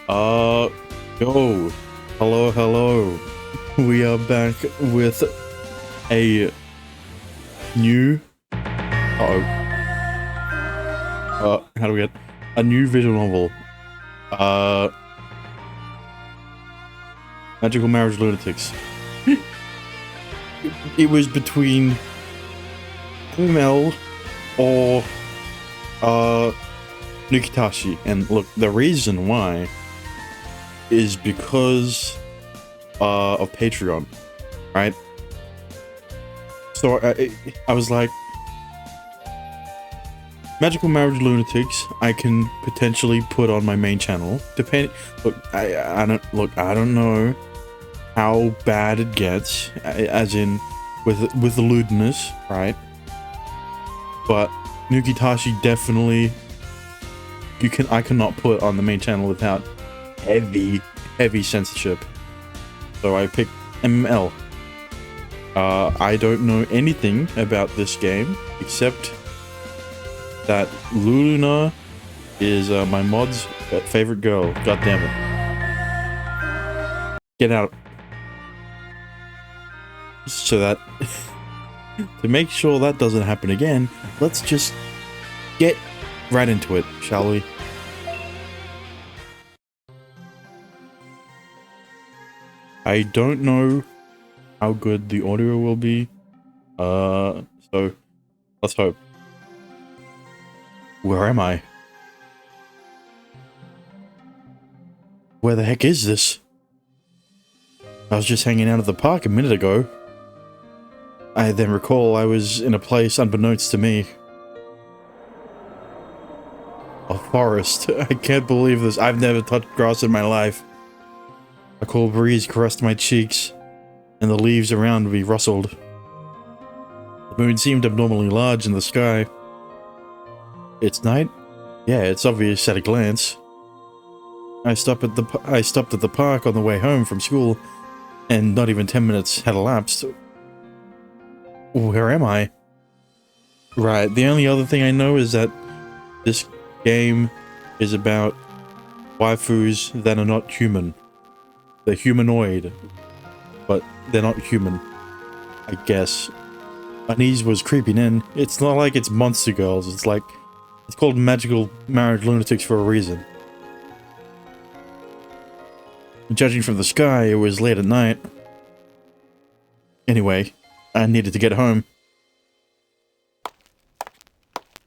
Uh, yo, hello. We are back with a new. How do we get a new visual novel? Uh, Magical Marriage Lunatics. It was between ML or Nukitashi, and look, the reason why is because of Patreon, right? So I was like, Magical Marriage Lunatics, I can potentially put on my main channel. I don't know how bad it gets, as in with the lewdness, right? But Nukitashi definitely I cannot put on the main channel without heavy censorship. So I picked ML. I don't know anything about this game except that Luna is my mod's favorite girl. God damn it. Get out. So that to make sure that doesn't happen again, let's just get right into it, shall we? I don't know how good the audio will be. So let's hope. Where am I? Where the heck is this? I was just hanging out at the park a minute ago. I then recall I was in a place unbeknownst to me. A forest. I can't believe this. I've never touched grass in my life. A cool breeze caressed my cheeks, and the leaves around me rustled. The moon seemed abnormally large in the sky. It's night? Yeah, it's obvious at a glance. I stopped at the park on the way home from school, and not even 10 minutes had elapsed. Where am I? Right, the only other thing I know is that this game is about waifus that are not human. They're humanoid, but they're not human, I guess. Unease was creeping in. It's not like it's monster girls, it's called Magical Marriage Lunatics for a reason. Judging from the sky, it was late at night. Anyway, I needed to get home.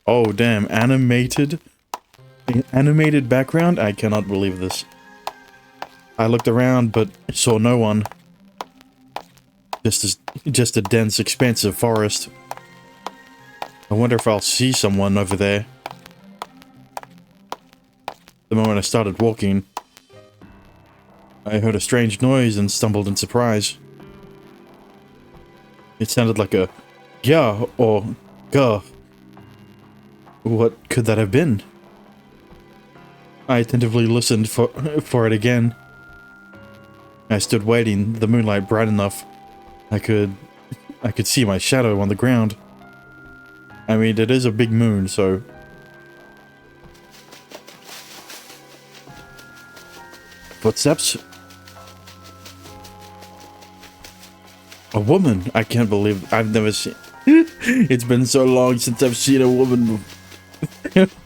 Oh damn, animated background? I cannot believe this. I looked around but saw no one. Just a dense expanse of forest. I wonder if I'll see someone over there. The moment I started walking, I heard a strange noise and stumbled in surprise. It sounded like a yeah or guh. What could that have been? I attentively listened for it again. I stood waiting, the moonlight bright enough. I could see my shadow on the ground. I mean, it is a big moon, so... Footsteps? A woman! I can't believe I've never seen... It's been so long since I've seen a woman.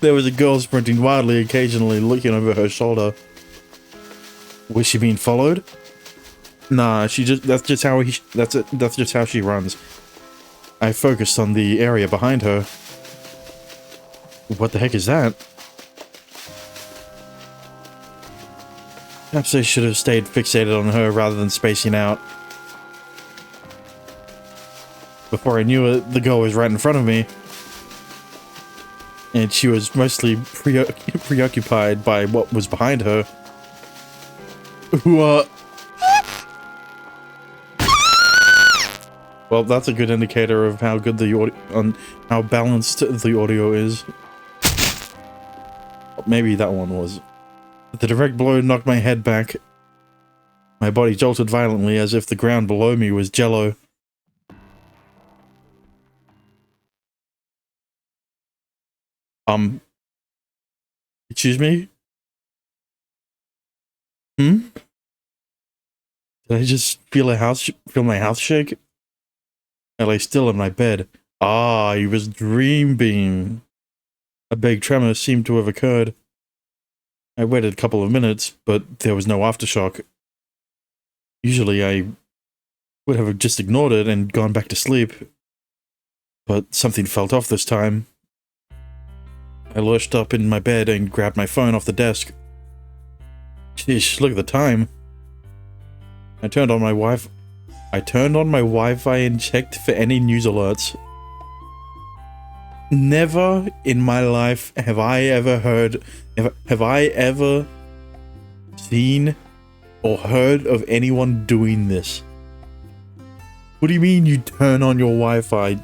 There was a girl sprinting wildly, occasionally looking over her shoulder. Was she being followed? Nah, that's just how she runs. I focused on the area behind her. What the heck is that? Perhaps I should have stayed fixated on her rather than spacing out. Before I knew it, the girl was right in front of me. And she was mostly preoccupied by what was behind her. What? Well, that's a good indicator of how good the audio, on how balanced the audio is. Maybe that one was. The direct blow knocked my head back. My body jolted violently as if the ground below me was jello. Excuse me? Hmm? Did I just feel my house shake? I lay still in my bed. Ah, he was dream being. A big tremor seemed to have occurred. I waited a couple of minutes, but there was no aftershock. Usually I would have just ignored it and gone back to sleep. But something felt off this time. I lurched up in my bed and grabbed my phone off the desk. Sheesh, look at the time. I turned on my Wi-Fi and checked for any news alerts. Never in my life have I ever seen or heard of anyone doing this. What do you mean you turn on your Wi-Fi?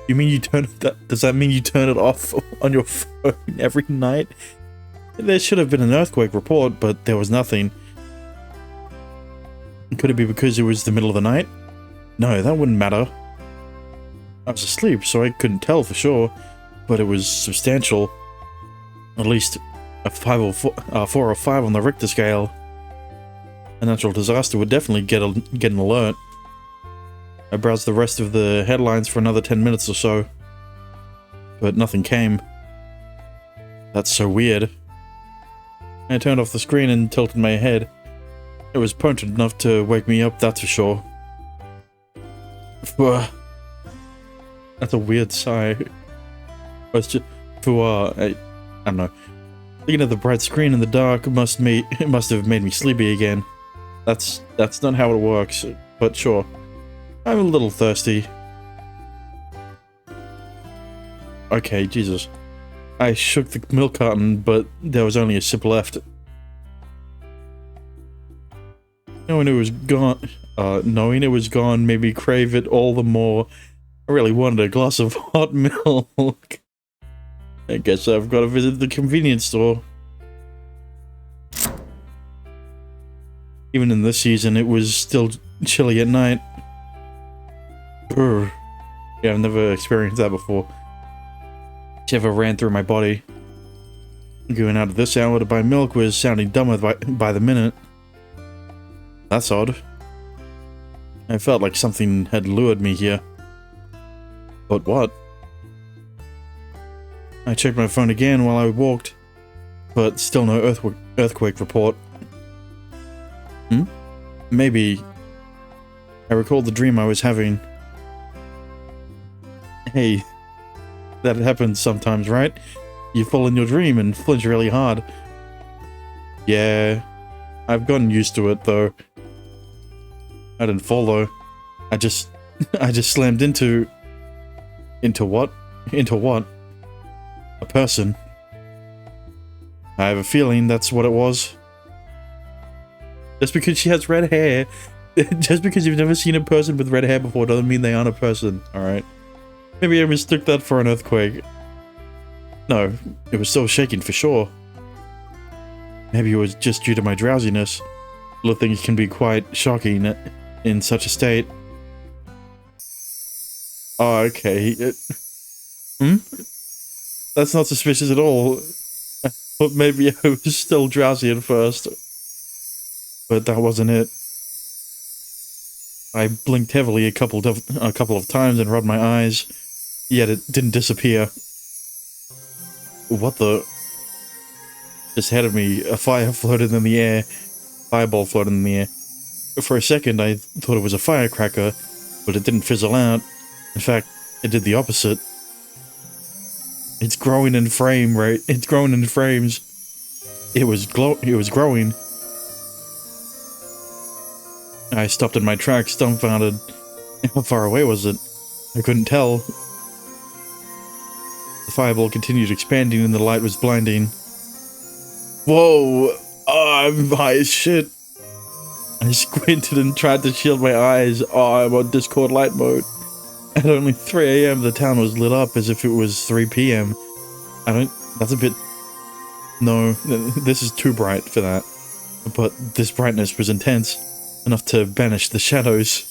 You mean you turn that? Does that mean you turn it off on your phone every night? There should have been an earthquake report, but there was nothing. Could it be because it was the middle of the night? No, that wouldn't matter. I was asleep, so I couldn't tell for sure, but it was substantial. At least a 4 or 5 on the Richter scale. A natural disaster would definitely get an alert. I browsed the rest of the headlines for another 10 minutes or so, but nothing came. That's so weird. I turned off the screen and tilted my head. It was potent enough to wake me up, that's for sure. That's a weird sigh. It's just, I don't know. Looking at the bright screen in the dark must have made me sleepy again. That's not how it works, but sure. I'm a little thirsty. Okay, Jesus. I shook the milk carton, but there was only a sip left. Knowing it was gone made me crave it all the more. I really wanted a glass of hot milk. I guess I've got to visit the convenience store. Even in this season, it was still chilly at night. Brr. Yeah, I've never experienced that before. Shiver ran through my body. Going out at this hour to buy milk was sounding dumber by the minute. That's odd. I felt like something had lured me here. But what? I checked my phone again while I walked, but still no earthquake report. Maybe. I recalled the dream I was having. Hey, that happens sometimes, right? You fall in your dream and flinch really hard. Yeah, I've gotten used to it though. I didn't fall though. I just slammed into what? Into what? A person. I have a feeling that's what it was. Just because she has red hair, just because you've never seen a person with red hair before doesn't mean they aren't a person, alright? Maybe I mistook that for an earthquake. No, it was still shaking for sure. Maybe it was just due to my drowsiness. Little things can be quite shocking in such a state. Oh, okay. That's not suspicious at all. I thought maybe I was still drowsy at first. But that wasn't it. I blinked heavily a couple of times and rubbed my eyes, yet it didn't disappear. What the? Just ahead of me, a fireball floated in the air. For a second, I thought it was a firecracker, but it didn't fizzle out. In fact, it did the opposite. It's growing in frame, right? It's growing in frames. It was growing. I stopped in my tracks, dumbfounded. How far away was it? I couldn't tell. The fireball continued expanding and the light was blinding. Whoa! Oh, I'm high as shit. I squinted and tried to shield my eyes. Oh, I'm on Discord light mode. At only 3 AM, the town was lit up as if it was 3 PM. That's a bit... No, this is too bright for that. But this brightness was intense, enough to banish the shadows.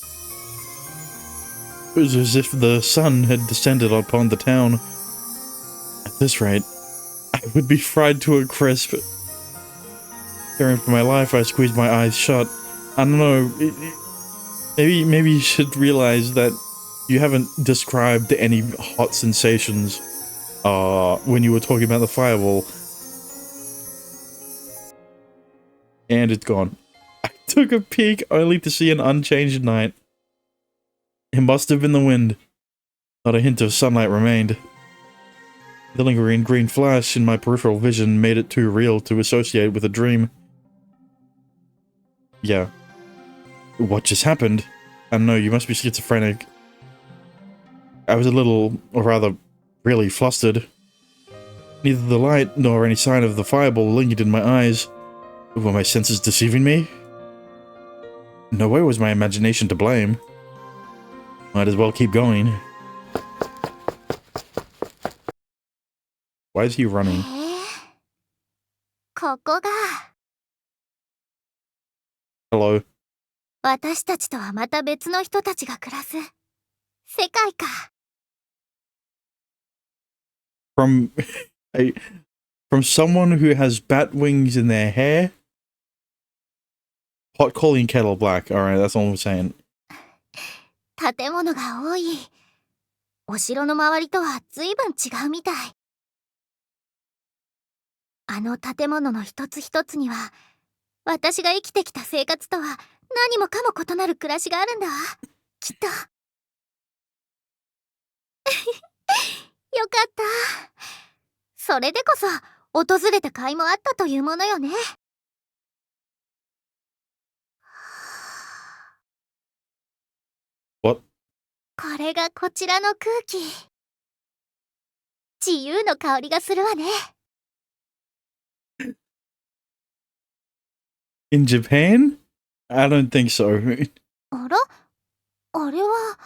It was as if the sun had descended upon the town. At this rate, I would be fried to a crisp. Fearing for my life, I squeezed my eyes shut. I don't know, maybe you should realize that you haven't described any hot sensations when you were talking about the fireball. And it's gone. I took a peek only to see an unchanged night. It must have been the wind. Not a hint of sunlight remained. The lingering green flash in my peripheral vision made it too real to associate with a dream. Yeah. What just happened? I don't know, you must be schizophrenic. I was a little, or rather, really flustered. Neither the light nor any sign of the fireball lingered in my eyes. Were my senses deceiving me? No way was my imagination to blame. Might as well keep going. Why is he running? Hello. 私たちとはまた別の人たちが暮らす世界か。From someone who has bat wings in their hair? Pot calling kettle black. Alright, that's all I'm saying. 建物が多い。お城の周りとは随分違うみたい。あの建物の一つ一つには、私が生きてきた生活とは何もかも異なる暮らしがあるんだわ。きっと。よかった。それでこそ、訪れた甲斐もあったというものよね。What? これがこちらの空気。自由の香りがするわね。In Japan? I don't think so. あら？あれは…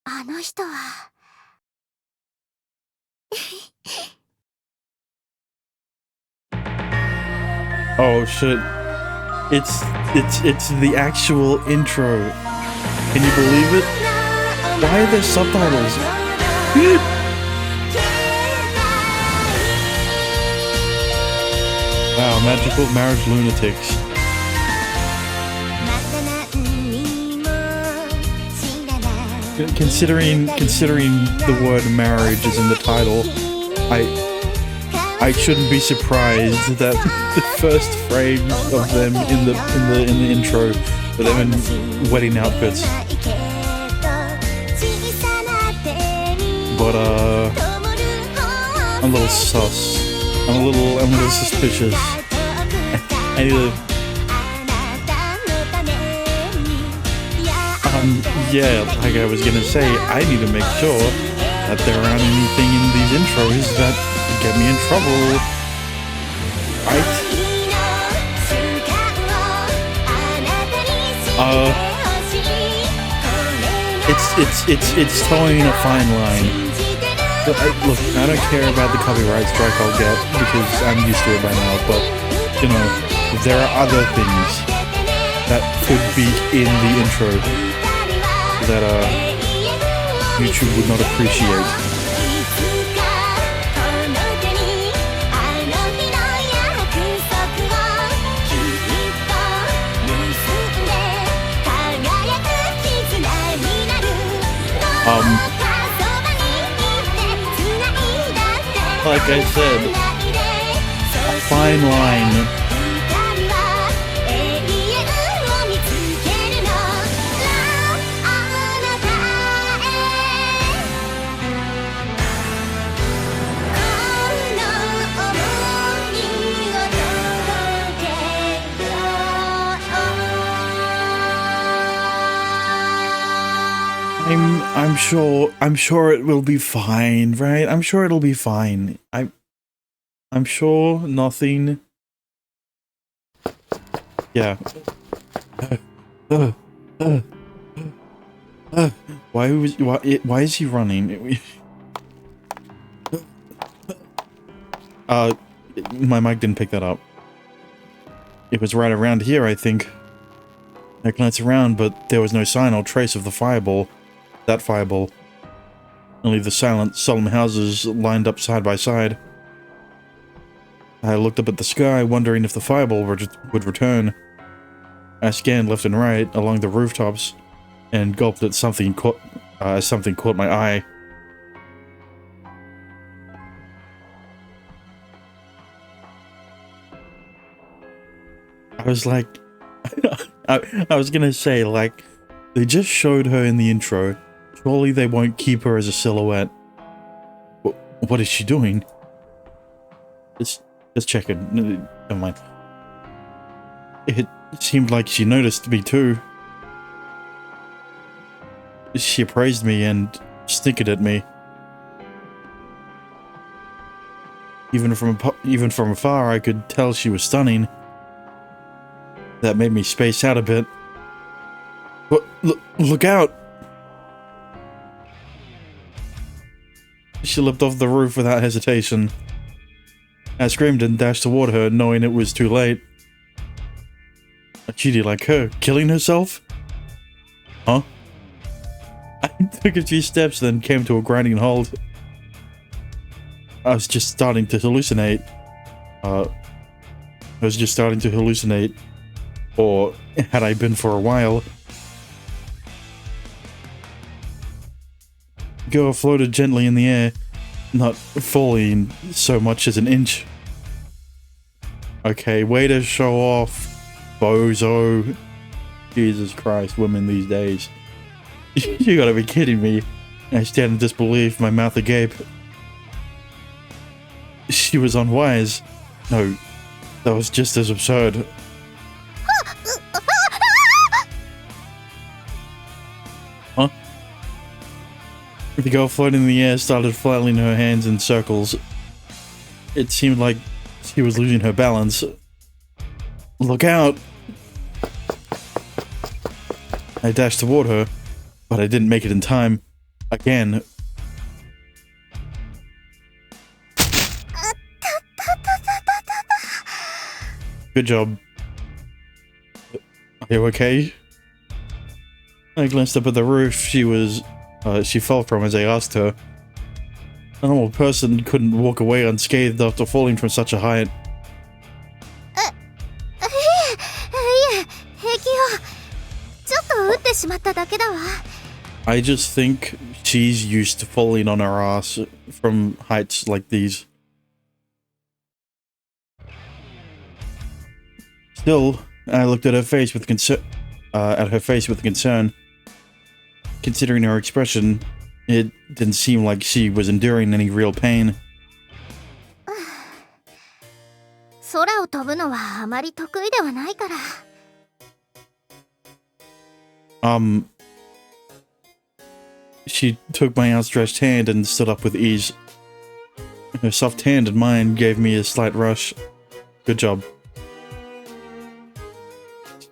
あの人は… Oh shit. It's the actual intro. Can you believe it? Why are there subtitles? Wow, magical marriage lunatics. Considering the word marriage is in the title, I shouldn't be surprised that the first frames of them in the intro were them in wedding outfits. But I'm a little sus. I'm a little suspicious. I need to… yeah, like I was gonna say, I need to make sure that there aren't anything in these intros that get me in trouble. Right? It's towing a fine line. Look, I don't care about the copyright strike I'll get because I'm used to it by now, but, you know, there are other things that could be in the intro that YouTube would not appreciate. Like I said, a fine line. I'm sure it will be fine, right? I'm sure it'll be fine. I'm sure nothing. Yeah. Why is he running? My mic didn't pick that up. It was right around here, I think. I glanced around, but there was no sign or trace of the fireball. That fireball. Only the silent, solemn houses lined up side by side. I looked up at the sky, wondering if the fireball would return. I scanned left and right along the rooftops and gulped at something caught my eye. I was like, I was gonna say, like, they just showed her in the intro. Surely they won't keep her as a silhouette. What is she doing? Just checking. Never mind. It seemed like she noticed me too. She appraised me and snickered at me. Even from afar, I could tell she was stunning. That made me space out a bit. Look out! She leapt off the roof without hesitation. I screamed and dashed toward her, knowing it was too late. A cutie like her, killing herself? Huh? I took a few steps, then came to a grinding halt. I was just starting to hallucinate. Or had I been for a while? The girl floated gently in the air, not falling so much as an inch. Okay, way to show off, bozo. Jesus Christ, women these days. You gotta be kidding me. I stand in disbelief, my mouth agape. She was unwise. No, that was just as absurd. Huh? The girl floating in the air started flailing her hands in circles. It seemed like she was losing her balance. Look out! I dashed toward her, but I didn't make it in time. Again. Good job. Are you okay? I glanced up at the roof she fell from as I asked her. A normal person couldn't walk away unscathed after falling from such a height. I just think she's used to falling on her ass from heights like these. Still, I looked at her face with concern. Considering her expression, it didn't seem like she was enduring any real pain. She took my outstretched hand and stood up with ease. Her soft hand in mine gave me a slight rush. Good job.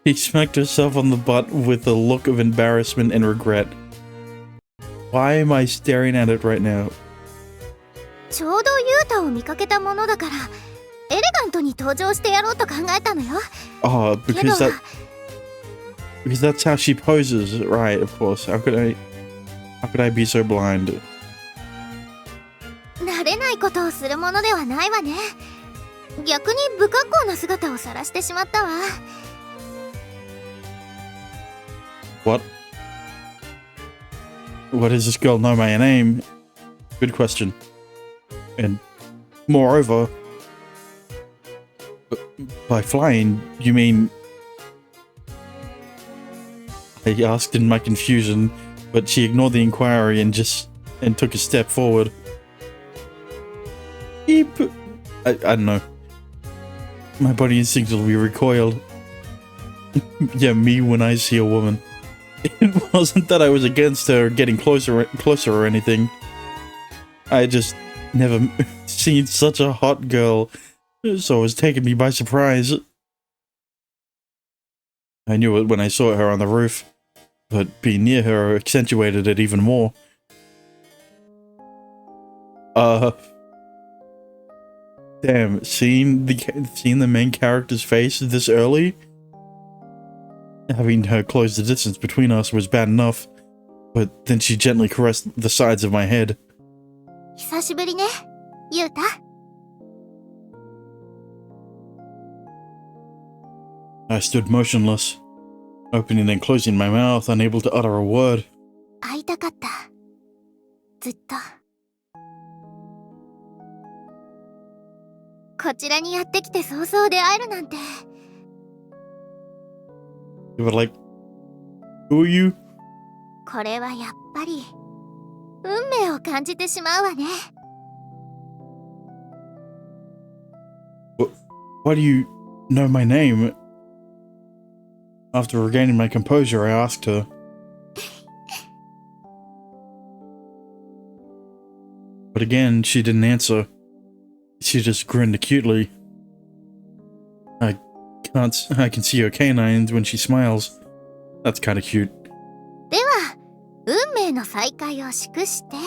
She smacked herself on the butt with a look of embarrassment and regret. Why am I staring at it right now? Oh, because that's how she poses, right? Of course. How could I be so blind? What? What does this girl know my name? Good question. And moreover, by flying, you mean... I asked in my confusion, but she ignored the inquiry and took a step forward. Eep. I don't know. My body instinctively recoiled. Yeah, me when I see a woman. It wasn't that I was against her getting closer or anything. I just never seen such a hot girl, so it was taking me by surprise. I knew it when I saw her on the roof, but being near her accentuated it even more. Damn, seeing the main character's face this early? Having her close the distance between us was bad enough, but then she gently caressed the sides of my head. I stood motionless, opening and closing my mouth, unable to utter a word. 会いたかった。ずっと。こちらにやってきて早々出会えるなんて。They were like, who are you? これはやっぱり運命を感じてしまうわね。Why do you know my name? After regaining my composure, I asked her. But again, she didn't answer. She just grinned acutely. I can see her canines when she smiles. That's kinda cute. では、運命の再会を祝して、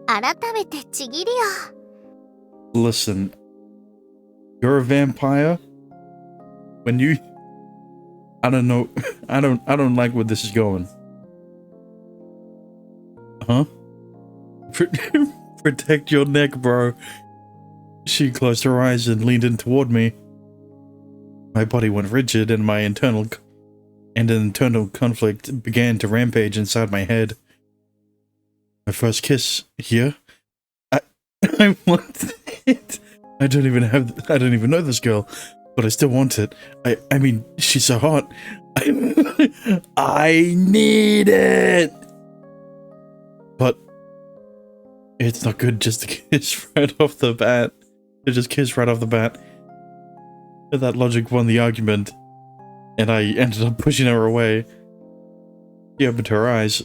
改めてちぎりを。Listen, you're a vampire? When you... I don't know. I don't like where this is going. Huh? Protect your neck, bro. She closed her eyes and leaned in toward me. My body went rigid and an internal conflict began to rampage inside my head. My first kiss here. I want it. I don't even know this girl, but I still want it. I mean, she's so hot. I need it. But it's not good just to kiss right off the bat. To just kiss right off the bat. That logic won the argument, and I ended up pushing her away. She opened her eyes.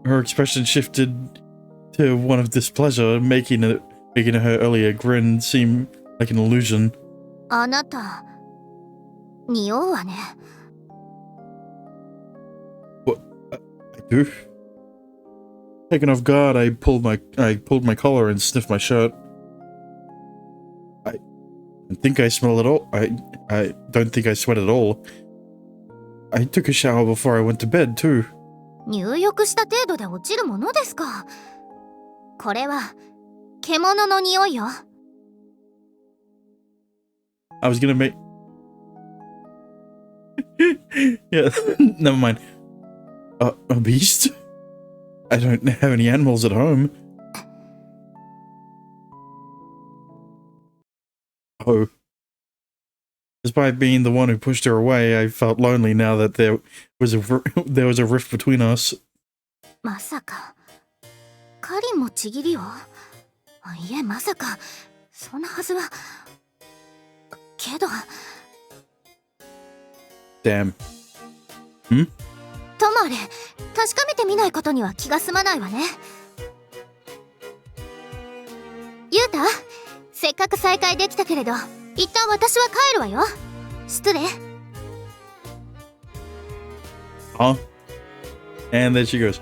Her expression shifted to one of displeasure, making her earlier grin seem like an illusion. あなた、匂うわね。What? I do? Taken off guard, I pulled my collar and sniffed my shirt. I don't think I smell at all. I don't think I sweat at all. I took a shower before I went to bed too. 入浴した程度で落ちるものですか。これは獣の匂いよ。I was gonna make... Yeah, never mind. A beast? I don't have any animals at home. Oh. Despite being the one who pushed her away, I felt lonely now that there was a rift between us. まさか、カリンもちぎりを？いえ、まさか、そんなはずは。けど。Damn. ともあれ、確かめてみないことには気が済まないわね。ゆうた、せっかく再会できたけれど、一旦私は帰るわよ。失礼。Huh? And there she goes.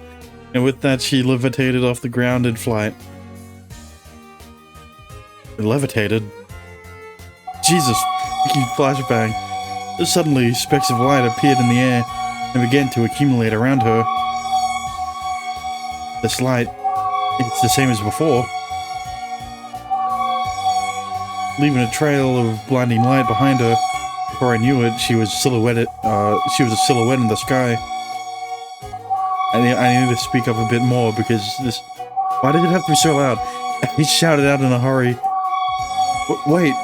And with that, she levitated off the ground in flight. Levitated? Jesus, freaking flashbang. Suddenly, specks of light appeared in the air and began to accumulate around her. This light, it's the same as before. Leaving a trail of blinding light behind her. Before I knew it, she was a silhouette in the sky. I need to speak up a bit more because this... Why did it have to be so loud? He shouted out in a hurry. Wait,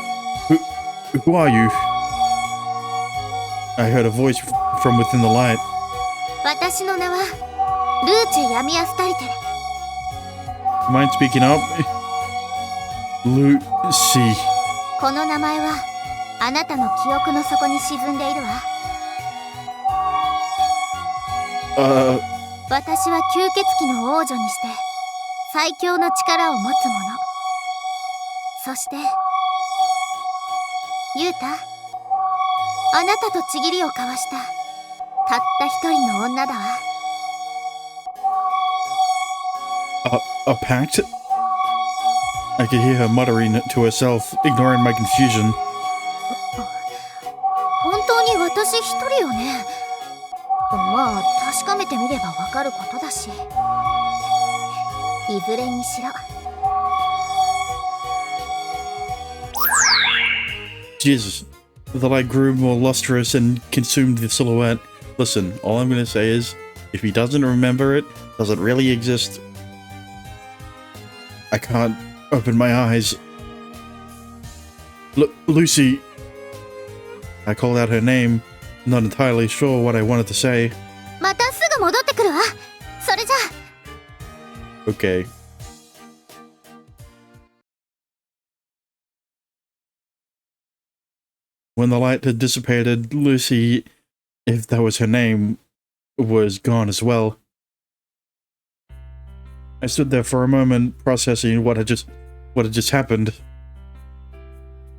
who are you? I heard a voice from within the light. 私の名はルーチェ闇アスタリテ。 Mind speaking up? Lucy. この名前はあなたの記憶の底に沈んでいるわ。私は吸血鬼の王女にして最強の力を持つ者。そしてユータ、あなたとちぎりを交わしたたった一人の女だわ。A pact? I could hear her muttering to herself, ignoring my confusion. 本当に私一人よね。まあ確かめてみればわかることだし。いずれにしろ。Jesus. The light grew more lustrous and consumed the silhouette. Listen, all I'm gonna say is, if he doesn't remember it, doesn't really exist, I can't open my eyes. Lucy. I called out her name, not entirely sure what I wanted to say. またすぐ戻ってくるわ。それじゃ。Okay. When the light had dissipated, Lucy, if that was her name, was gone as well. I stood there for a moment, processing what had just happened.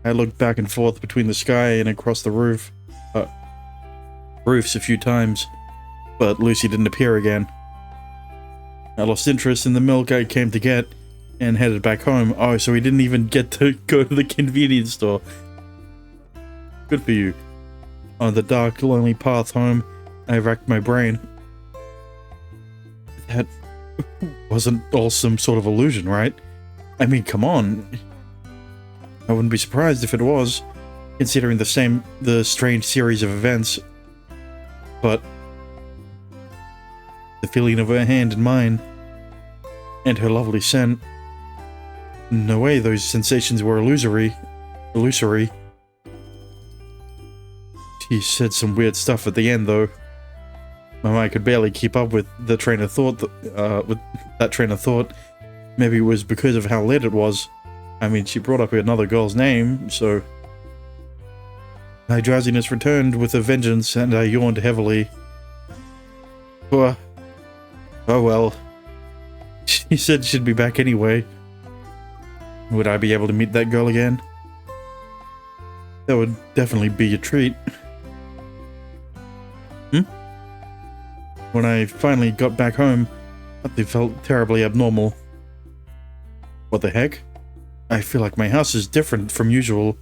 I looked back and forth between the sky and across the roofs a few times, but Lucy didn't appear again. I lost interest in the milk I came to get and headed back home. Oh, so we didn't even get to go to the convenience store. Good for you. On the dark, lonely path home, I racked my brain. That wasn't all some sort of illusion, right? I mean, come on. I wouldn't be surprised if it was, considering the strange series of events. But the feeling of her hand in mine, and her lovely scent. No way those sensations were illusory. She said some weird stuff at the end, though. My mind could barely keep up with the train of thought. Maybe it was because of how late it was. I mean, she brought up another girl's name, so... My drowsiness returned with a vengeance, and I yawned heavily. Oh well. She said she'd be back anyway. Would I be able to meet that girl again? That would definitely be a treat. When I finally got back home, something felt terribly abnormal. What the heck? I feel like my house is different from usual.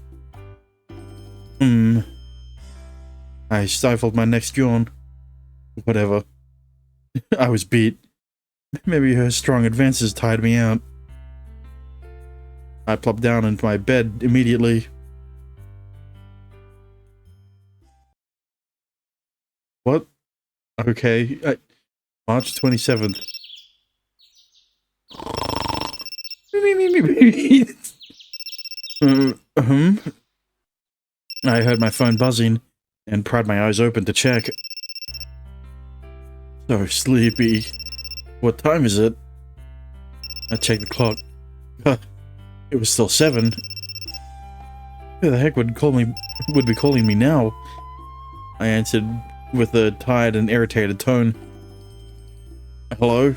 I stifled my next yawn. Whatever. I was beat. Maybe her strong advances tired me out. I plopped down into my bed immediately. What? Okay, March 27th. I heard my phone buzzing and pried my eyes open to check. So sleepy. What time is it? I checked the clock. It was still 7. Who the heck would be calling me now? I answered with a tired and irritated tone. Hello?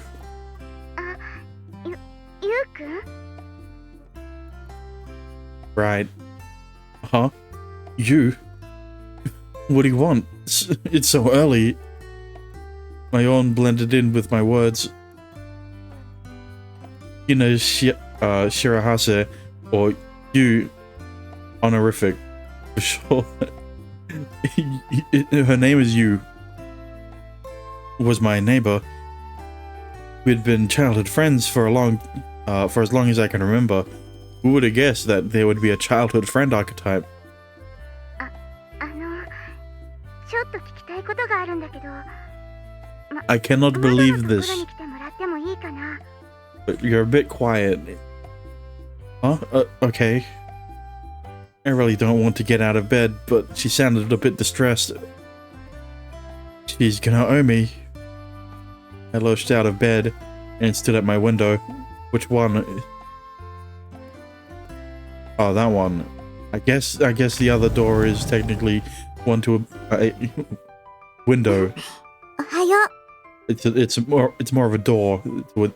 Yu-kun? Right. Huh? You? What do you want? It's so early. My yawn blended in with my words. You know, Shirahase, or you, honorific, for sure. Her name is Yu. Was my neighbor. We'd been childhood friends for as long as I can remember. Who would have guessed that there would be a childhood friend archetype? I cannot believe this. But you're a bit quiet. Huh? Okay. I really don't want to get out of bed, but she sounded a bit distressed. She's gonna owe me. I lurched out of bed and stood at my window. Which one? Oh, that one. I guess the other door is technically one to a window. It's more of a door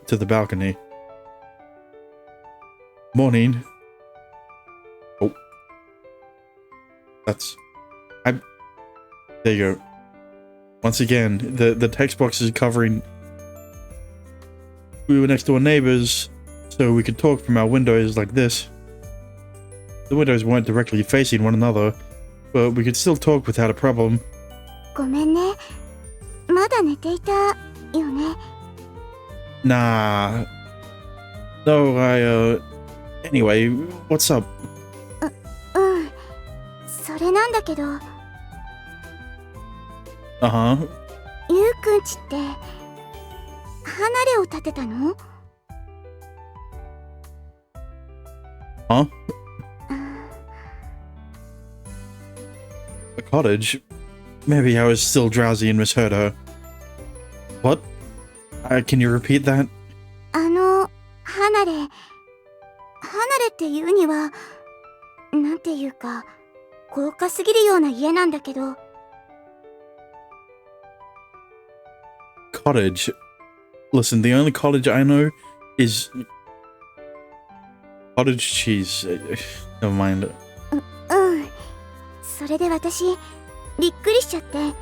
to the balcony. Morning. Oh. There you go. Once again, the text box is covering. We were next door neighbors, so we could talk from our windows like this. The windows weren't directly facing one another, but we could still talk without a problem. Nah. No, anyway, what's up? だけど、Uh-huh. ゆうくんちって離れを建てたのHuh? A cottage? Maybe I was still drowsy and misheard her. What? Can you repeat that? 離れっていうには、なんていうか、豪華すぎるような家なんだけど。Cottage. Listen, the only cottage I know is cottage cheese. Never mind. うん。それで私、びっくりしちゃって、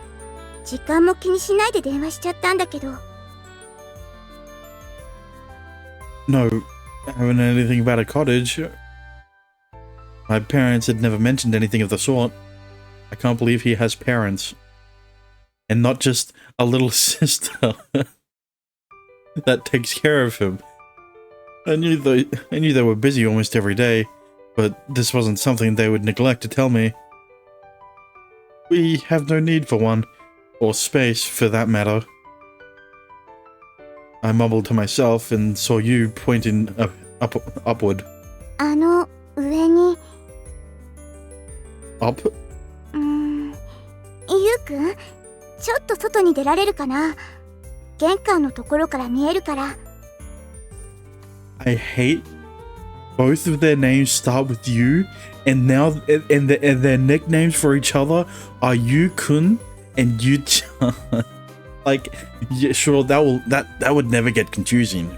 時間も気にしないで電話しちゃったんだけど。No, I haven't heard anything about a cottage. My parents had never mentioned anything of the sort. I can't believe he has parents. And not just a little sister that takes care of him. I knew they were busy almost every day, but this wasn't something they would neglect to tell me. We have no need for one, or space for that matter. I mumbled to myself and saw you pointing upward. 上に。Up? ゆうくん、ちょっと外に出られるかな？玄関のところから見えるから。I hate both of their names start with you, and now and their nicknames for each other are Yu-kun and Yu-chan. Like, yeah, sure, that would never get confusing.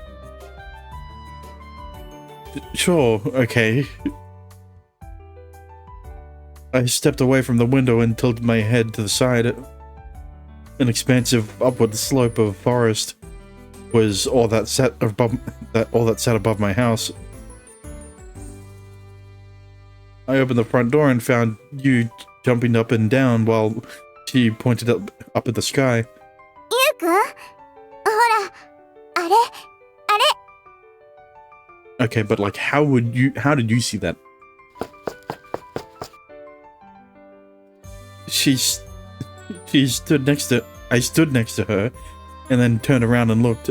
Sure, okay. I stepped away from the window and tilted my head to the side. An expansive upward slope of forest was all that sat above my house. I opened the front door and found you jumping up and down while she pointed up at the sky. ゆうくん、ほら、あれ。Okay, but like, how did you see that? I stood next to her, and then turned around and looked.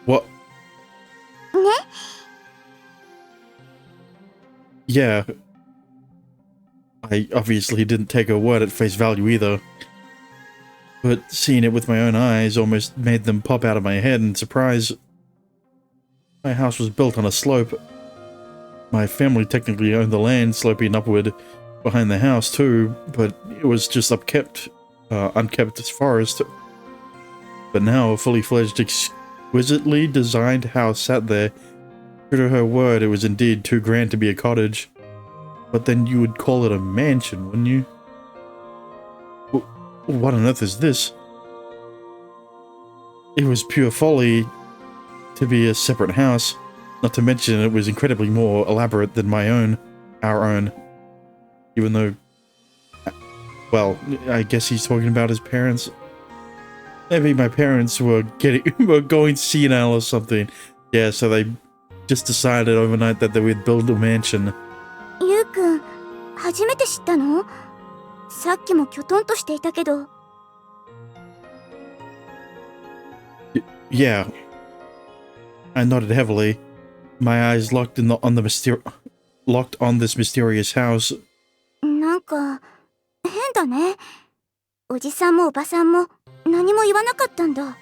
What? ね? Yeah. I obviously didn't take her word at face value either. But seeing it with my own eyes almost made them pop out of my head in surprise. My house was built on a slope. My family technically owned the land sloping upward behind the house too, but it was just unkept as forest. But now a fully fledged, exquisitely designed house sat there. True to her word, it was indeed too grand to be a cottage. But then you would call it a mansion, wouldn't you? What on earth is this? It was pure folly to be a separate house, not to mention it was incredibly more elaborate than our own. Even though, well, I guess he's talking about his parents. Maybe my parents were going senile or something. Yeah, so they just decided overnight that they would build a mansion. ゆうくん、初めて知ったの？さっきもきょとんとしていたけど。Yeah. I nodded heavily. My eyes locked on this mysterious house. なんか変だね。おじさんもおばさんも何も言わなかったんだ。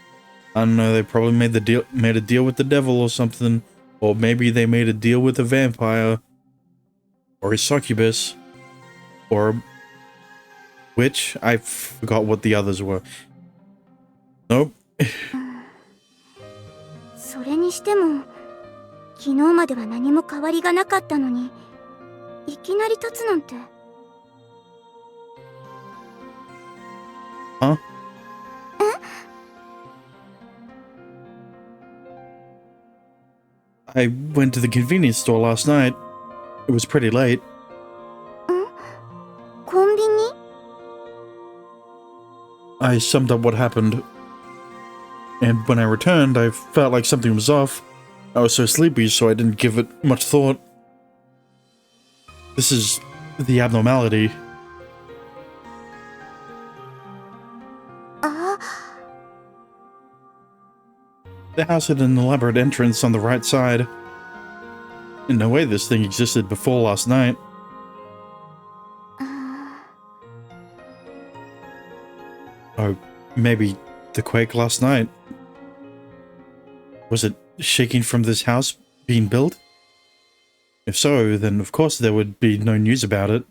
I don't know, they probably made a deal with the devil or something. Or maybe they made a deal with a vampire. Or a succubus. Or a witch. I forgot what the others were. Nope. それにしても、昨日までは何も変わりがなかったのに、いきなり立つなんて。Huh? え? I went to the convenience store last night. It was pretty late. コンビニ? I summed up what happened. And when I returned, I felt like something was off. I was so sleepy, so I didn't give it much thought. This is the abnormality. あ The house had an elaborate entrance on the right side. In no way this thing existed before last night. Oh, maybe the quake last night. Was it shaking from this house being built? If so, then of course there would be no news about it.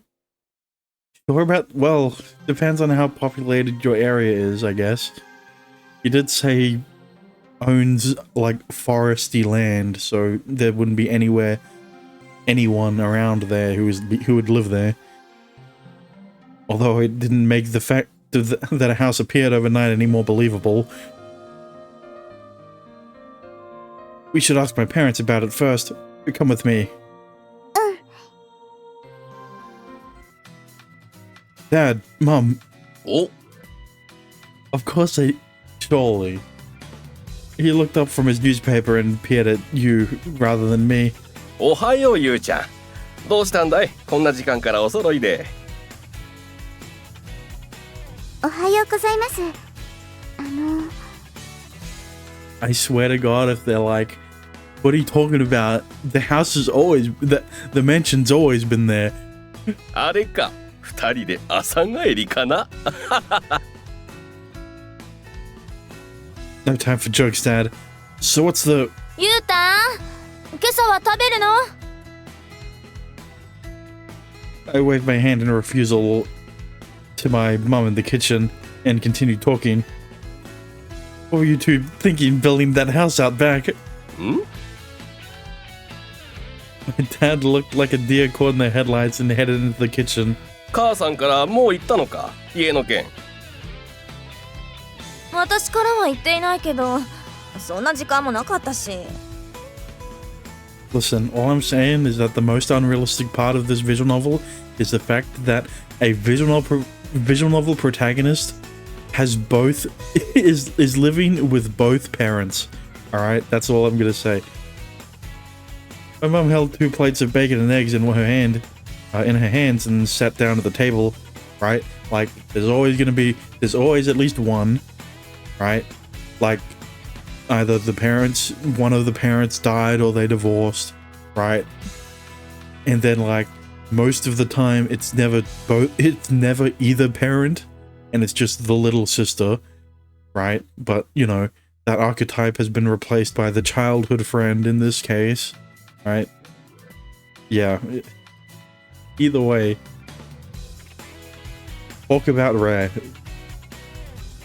Sure about, well, depends on how populated your area is, I guess. You did say owns like foresty land, so there wouldn't be anyone around there who would live there. Although it didn't make the fact that a house appeared overnight any more believable. We should ask my parents about it first. Come with me. Dad, Mom. Oh, Of course surely. He looked up from his newspaper and peered at you rather than me. おはようゆうちゃん。どうしたんだい？こんな時間からお揃いで。おはようございます。I swear to God, if they're like, what are you talking about? The house is always, the mansion's always been there. あれか、二人で朝帰りかな？ No time for jokes, Dad. So what's the... ゆうたん、今朝は食べるの？ I waved my hand in refusal to my mom in the kitchen and continued talking. What were you two thinking building that house out back? Hmm? My dad looked like a deer caught in the headlights and headed into the kitchen. 母さんからもう行ったのか？家の件。私からは言っていないけど、そんな時間もなかったし。 Listen, all I'm saying is that the most unrealistic part of this visual novel is the fact that a visual novel protagonist has both is living with both parents. All right, that's all I'm gonna say. My mom held 2 plates of bacon and eggs in her hands, and sat down at the table. Right, like there's always at least one. Right, like either one of the parents died or they divorced, right? And then like most of the time it's never either parent, and it's just the little sister, right? But you know, that archetype has been replaced by the childhood friend in this case, right? Yeah, either way, talk about rare.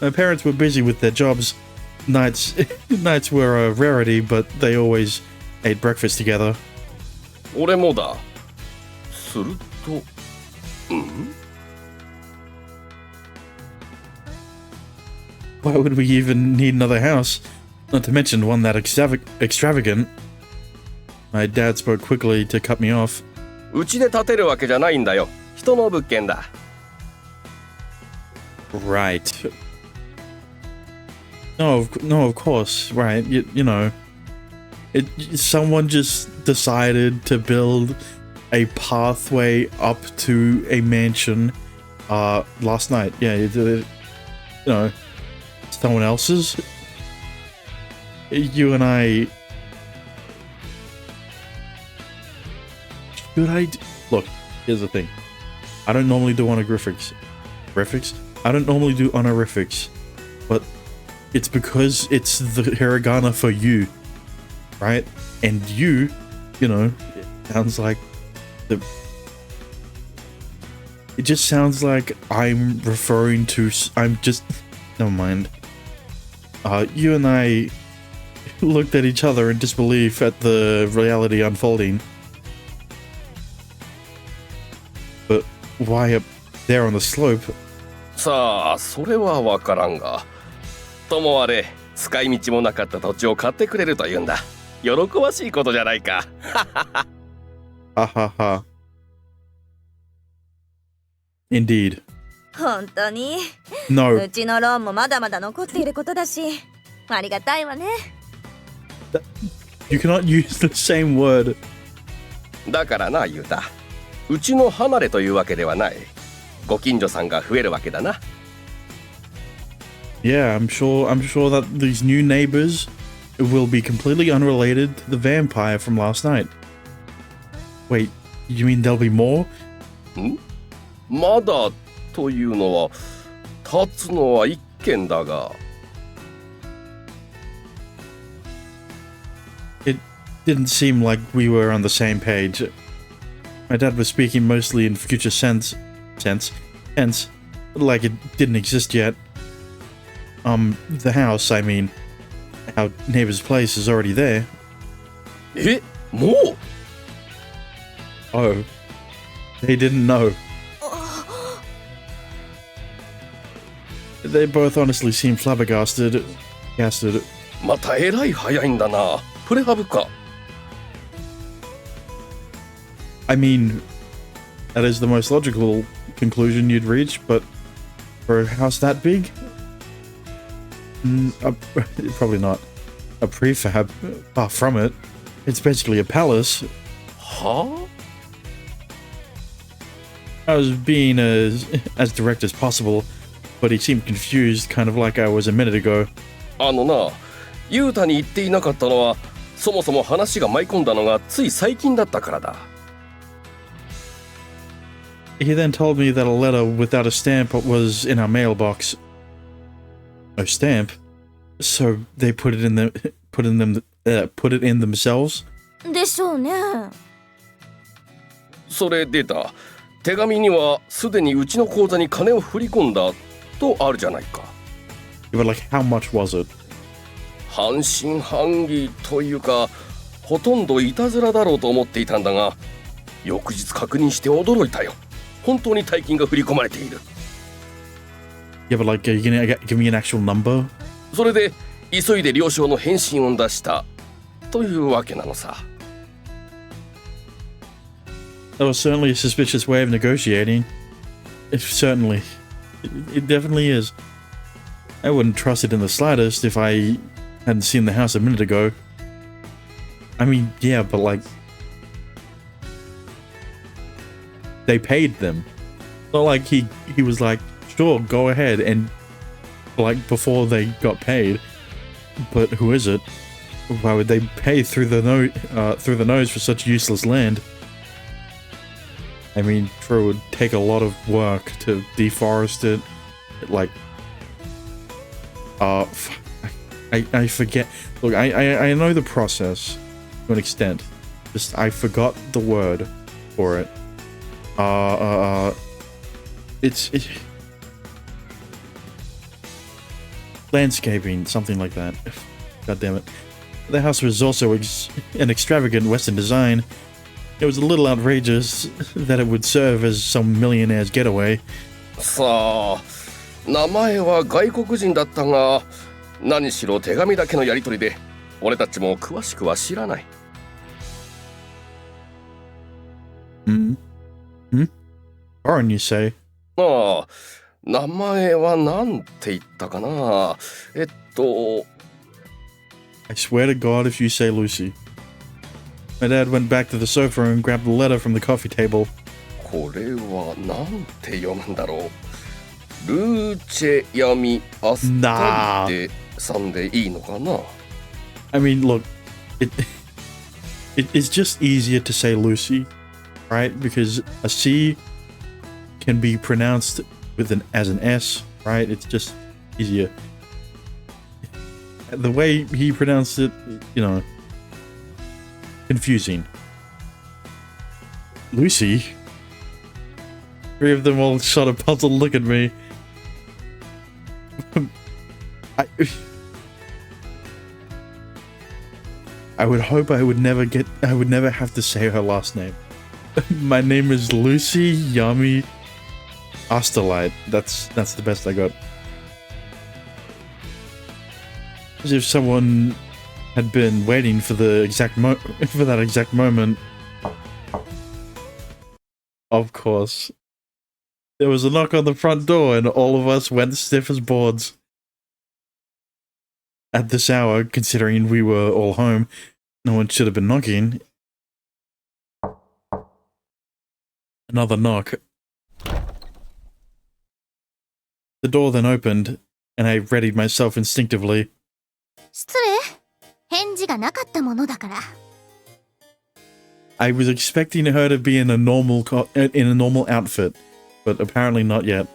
My parents were busy with their jobs. Nights were a rarity, but they always ate breakfast together. 俺もだ。すると、Why would we even need another house? Not to mention one that extravagant. My dad spoke quickly to cut me off. うちで建てるわけじゃないんだよ。人の物件だ。Right. No, of course, right. You know, someone just decided to build a pathway up to a mansion last night. Yeah, you know, someone else's. You and I... Should I... Look, here's the thing. I don't normally do honorifics. I don't normally do honorifics, but it's because it's the hiragana for you, right? And you know, it sounds like it just sounds like I'm referring to, never mind. You and I looked at each other in disbelief at the reality unfolding. But why up there on the slope? さあ、それはわからんが。ともあれ、使い道もなかった土地を買ってくれるというんだ。喜ばしいことじゃないか。ははは。Indeed. 本当に No. うちのローンもまだまだ残っていることだし、ありがたいわね。You cannot use the same word. だからな、ゆうた。うちの離れというわけではない。ご近所さんが増えるわけだな。Yeah, I'm sure that these new neighbors will be completely unrelated to the vampire from last night. Wait, you mean there'll be more? まだというのは、立つのは一軒だが。It didn't seem like we were on the same page. My dad was speaking mostly in future tense, like it didn't exist yet. The house, I mean, our neighbor's place is already there. え、もう？ Oh, they didn't know. They both honestly seemed flabbergasted. またえらい早いんだな。プレハブか。I mean, that is the most logical conclusion you'd reach, but for a house that big? Probably not. A prefab, far from it. It's basically a palace. はあ？ I was being as direct as possible, but he seemed confused, kind of like I was a minute ago. あのな、ユータに言っていなかったのは、そもそも話が舞い込んだのがつい最近だったからだ。He then told me that a letter without a stamp was in our mailbox. No stamp? So they put it in themselves? でしょうね。それでだ、手紙にはすでにうちの口座に金を振り込んだとあるじゃないか。But like, how much was it? 半信半疑というか、ほとんどいたずらだろうと思っていたんだが、翌日確認して驚いたよ。本当に大金が振り込まれている。Yeah, but like, are you gonna give me an actual number? それで急いで了承の返信を出したというわけなのさ。That was certainly a suspicious way of negotiating. Certainly. It definitely is. I wouldn't trust it in the slightest if I hadn't seen the house a minute ago. I mean, yeah, but like... They paid them. Not like he was like, sure, go ahead, and like before they got paid. But who is it? Why would they pay through the nose for such useless land? I mean, true, it would take a lot of work to deforest it. Like, I forget. Look, I know the process to an extent. Just I forgot the word for it. It's landscaping, something like that. God damn it. The house was also an extravagant Western design. It was a little outrageous that it would serve as some millionaire's getaway. さあ、名前は外国人だったが、何しろ手紙だけのやり取りで、俺たちも詳しくは知らない。Foreign, you say? ああ、名前はなんて言ったかな。I swear to God if you say Lucy. My dad went back to the sofa and grabbed the letter from the coffee table. これはなんて読むんだろう。ルーチェヤミアスタリテさんでいいのかな。I mean, look, it's just easier to say Lucy, right? Because a C can be pronounced as an S, right? It's just easier. The way he pronounced it, you know, confusing. Lucy? Three of them all shot a puzzled look at me. I would hope I would never have to say her last name. My name is Lucy Yami Osterlight. That's the best I got. As if someone had been waiting for the for that exact moment. Of course. There was a knock on the front door and all of us went stiff as boards. At this hour, considering we were all home, no one should have been knocking. Another knock. The door then opened, and I readied myself instinctively. 失礼。返事がなかったものだから。I was expecting her to be in a normal outfit, but apparently not yet.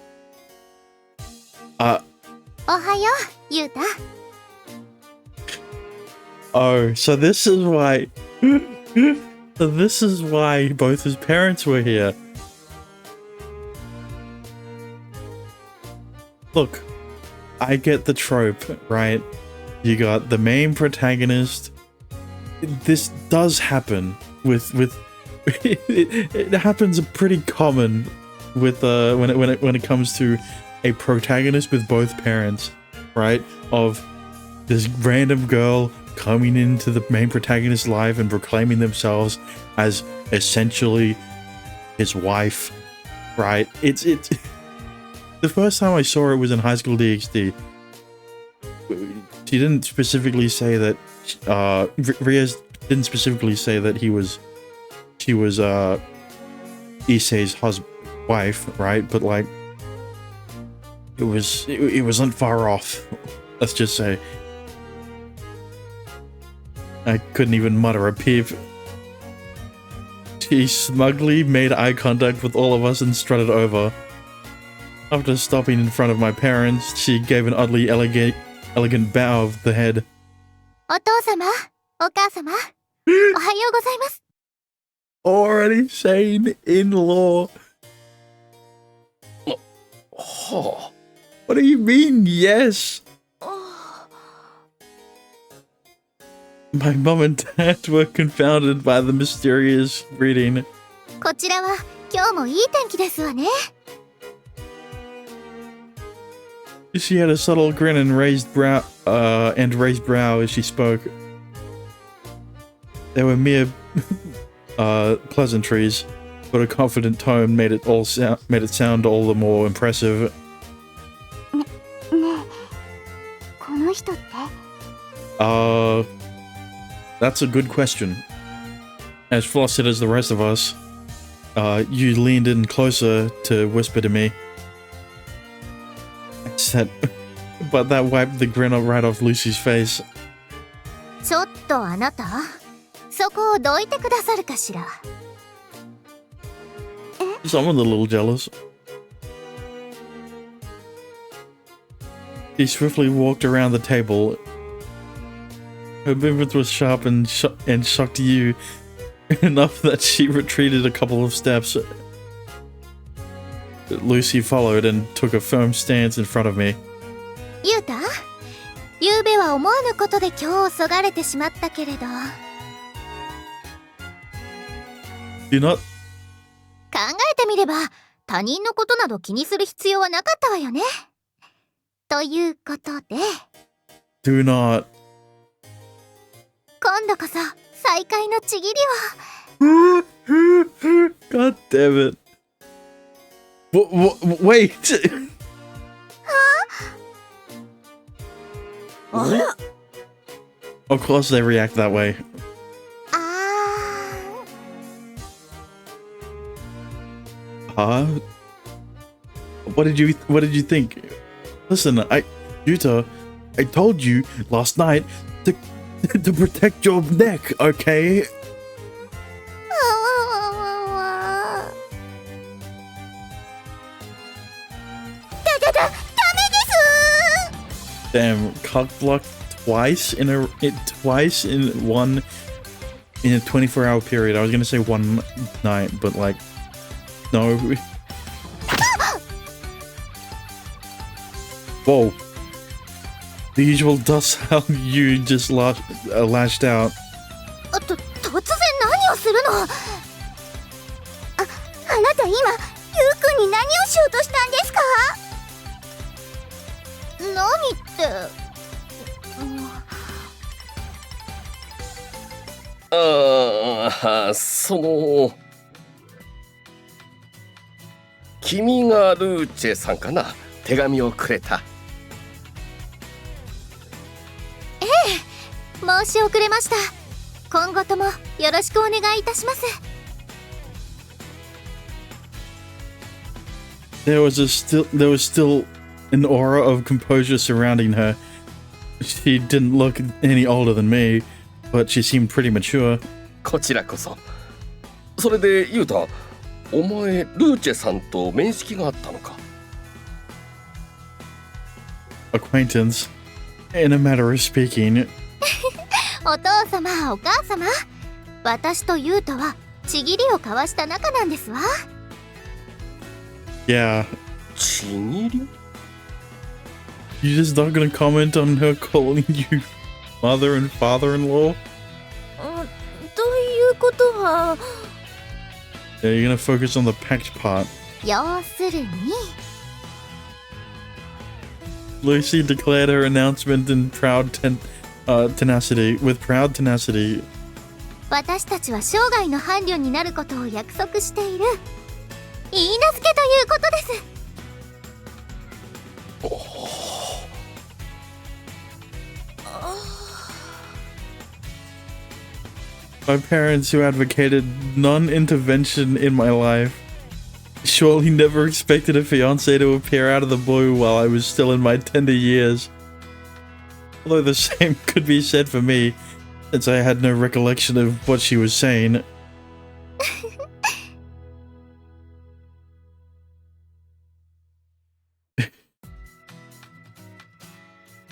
おはよう、ゆうた。Oh, so this is why... So this is why both his parents were here. Look, I get the trope, right? You got the main protagonist. This does happen with it happens pretty common with when it comes to a protagonist with both parents, right? Of this random girl coming into the main protagonist's life and proclaiming themselves as essentially his wife, right? It's the first time I saw it was in High School DxD. She didn't specifically say that Rias didn't specifically say that she was Issei's wife, right? But like it wasn't far off. Let's just say. I couldn't even mutter a peep. She smugly made eye contact with all of us and strutted over. After stopping in front of my parents, she gave an oddly elegant bow of the head. お父様、お母様、おはようございます。 Already saying in-law. What do you mean, yes? My mom and dad were confounded by the mysterious greeting. こちらは今日もいい天気ですわね。 She had a subtle grin and raised brow as she spoke. They were mere pleasantries, but a confident tone made it sound all the more impressive. ねえ、この人って？ That's a good question. As flustered as the rest of us, you leaned in closer to whisper to me. But that wiped the grin right off Lucy's face. ちょっとあなた、そこをどいてくださるかしら。Someone's a little jealous. He swiftly walked around the table. Her movement was sharp and shocked you enough that she retreated a couple of steps. Lucy followed and took a firm stance in front of me. ゆうた、ゆうべは思わぬことで今日そがれてしまったけれど。Do not... 考えてみれば、他人のことなど気にする必要はなかったわよね。ということで。Do not... 今度こそ再会のちぎりを。God damn it. Wait. Of course they react that way. What did you think? Listen, Yuta, I told you last night to protect your neck, okay? Damn, cock blocked twice in a 24-hour period. I was gonna say one night, but like, no. Whoa. The usual dust how you just lashed out. 突然何をするの？あなた今、ゆうくんに何をしようとしたんですか？何って。君がルーチェさんかな？手紙をくれた。ええ、申し遅れました。今後ともよろしくお願いいたします。there was still an aura of composure surrounding her. She didn't look any older than me, but she seemed pretty mature. こちらこそ。それでユウタ、お前ルーチェさんと面識があったのか。Acquaintance, in a matter of speaking. お父様、お母様、私とユウタはちぎりを交わした仲なんですわ。Yeah. ちぎり You just not gonna comment on her calling you mother and father-in-law? ということは Yeah, you're gonna focus on the packed part. 要するに Lucy declared her announcement in tenacity. With proud tenacity. 私たちは生涯の伴侶になることを約束している許嫁ということです。My parents, who advocated non-intervention in my life, surely never expected a fiancé to appear out of the blue while I was still in my tender years. Although the same could be said for me, since I had no recollection of what she was saying.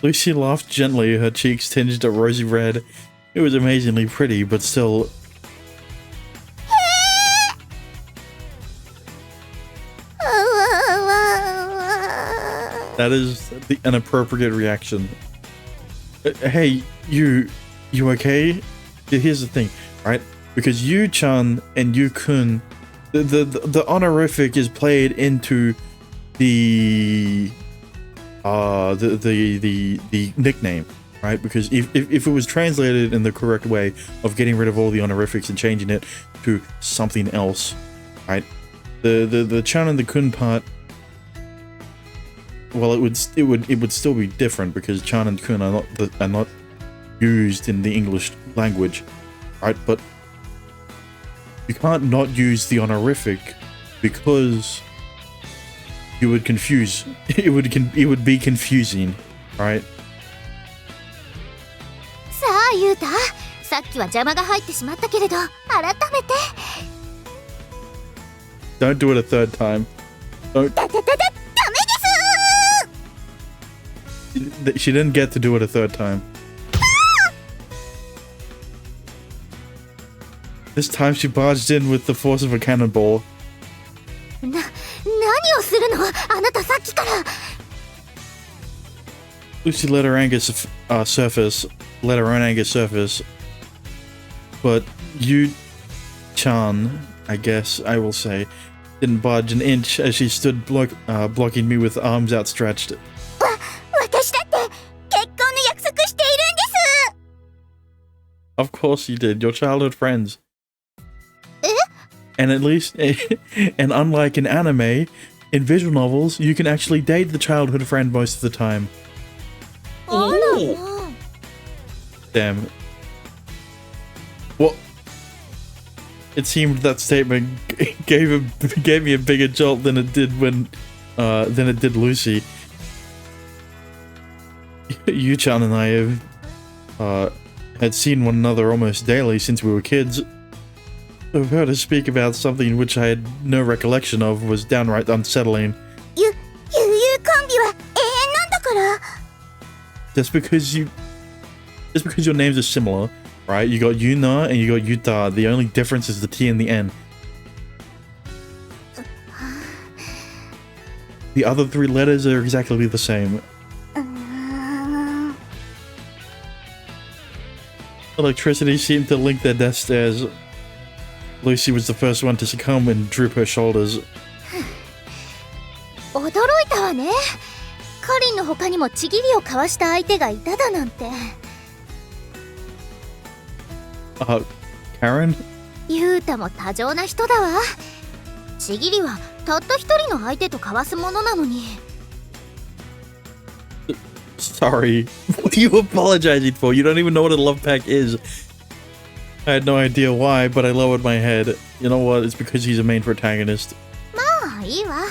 Lucy laughed gently, her cheeks tinged a rosy red. It was amazingly pretty, but still... That is an appropriate reaction. Hey, you okay? Here's the thing, right? Because Yu-chan and Yu-kun, the honorific is played into the nickname, right? Because if it was translated in the correct way of getting rid of all the honorifics and changing it to something else, right? The chan and the kun part, well, it would still be different because chan and kun are not used in the English language, right? But you can't not use the honorific because you would confuse. It would be confusing, right? さあユウタ、さっきは邪魔が入ってしまったけれど、改めて Don't do it a third time. Don't. ダメです。 She didn't get to do it a third time. This time she barged in with the force of a cannonball. 何をするのあなたさっきから。 Lucy let her anger surface. Let her own anger surface. But Yu-chan, I guess I will say, didn't budge an inch as she stood blocking me with arms outstretched. 私だって結婚の約束しているんです。 Of course you did. Your childhood friends. And at least, and unlike in anime, in visual novels, you can actually date the childhood friend most of the time. あらまあ。 Damn. Well, it seemed that statement gave me a bigger jolt than it did Lucy. Yu-chan and I had seen one another almost daily since we were kids. I've heard her speak about something which I had no recollection of was downright unsettling. ゆうコンビは永遠なんだから。 Just because your names are similar, right? You got Yuna and you got Yuta. The only difference is the T and the N. The other three letters are exactly the same. Electricity seemed to link their death stares. Lucy was the first one to succumb and droop her shoulders. 驚いたわね。カリンの他にもちぎりを交わした相手がいただなんて。Karen? ユータも多情な人だわ。ちぎりはたった一人の相手と交わすものなのに。 Sorry. What are you apologizing for? You don't even know what a love pack is. I had no idea why, but I lowered my head. You know what? It's because he's a main protagonist. まあいいわ。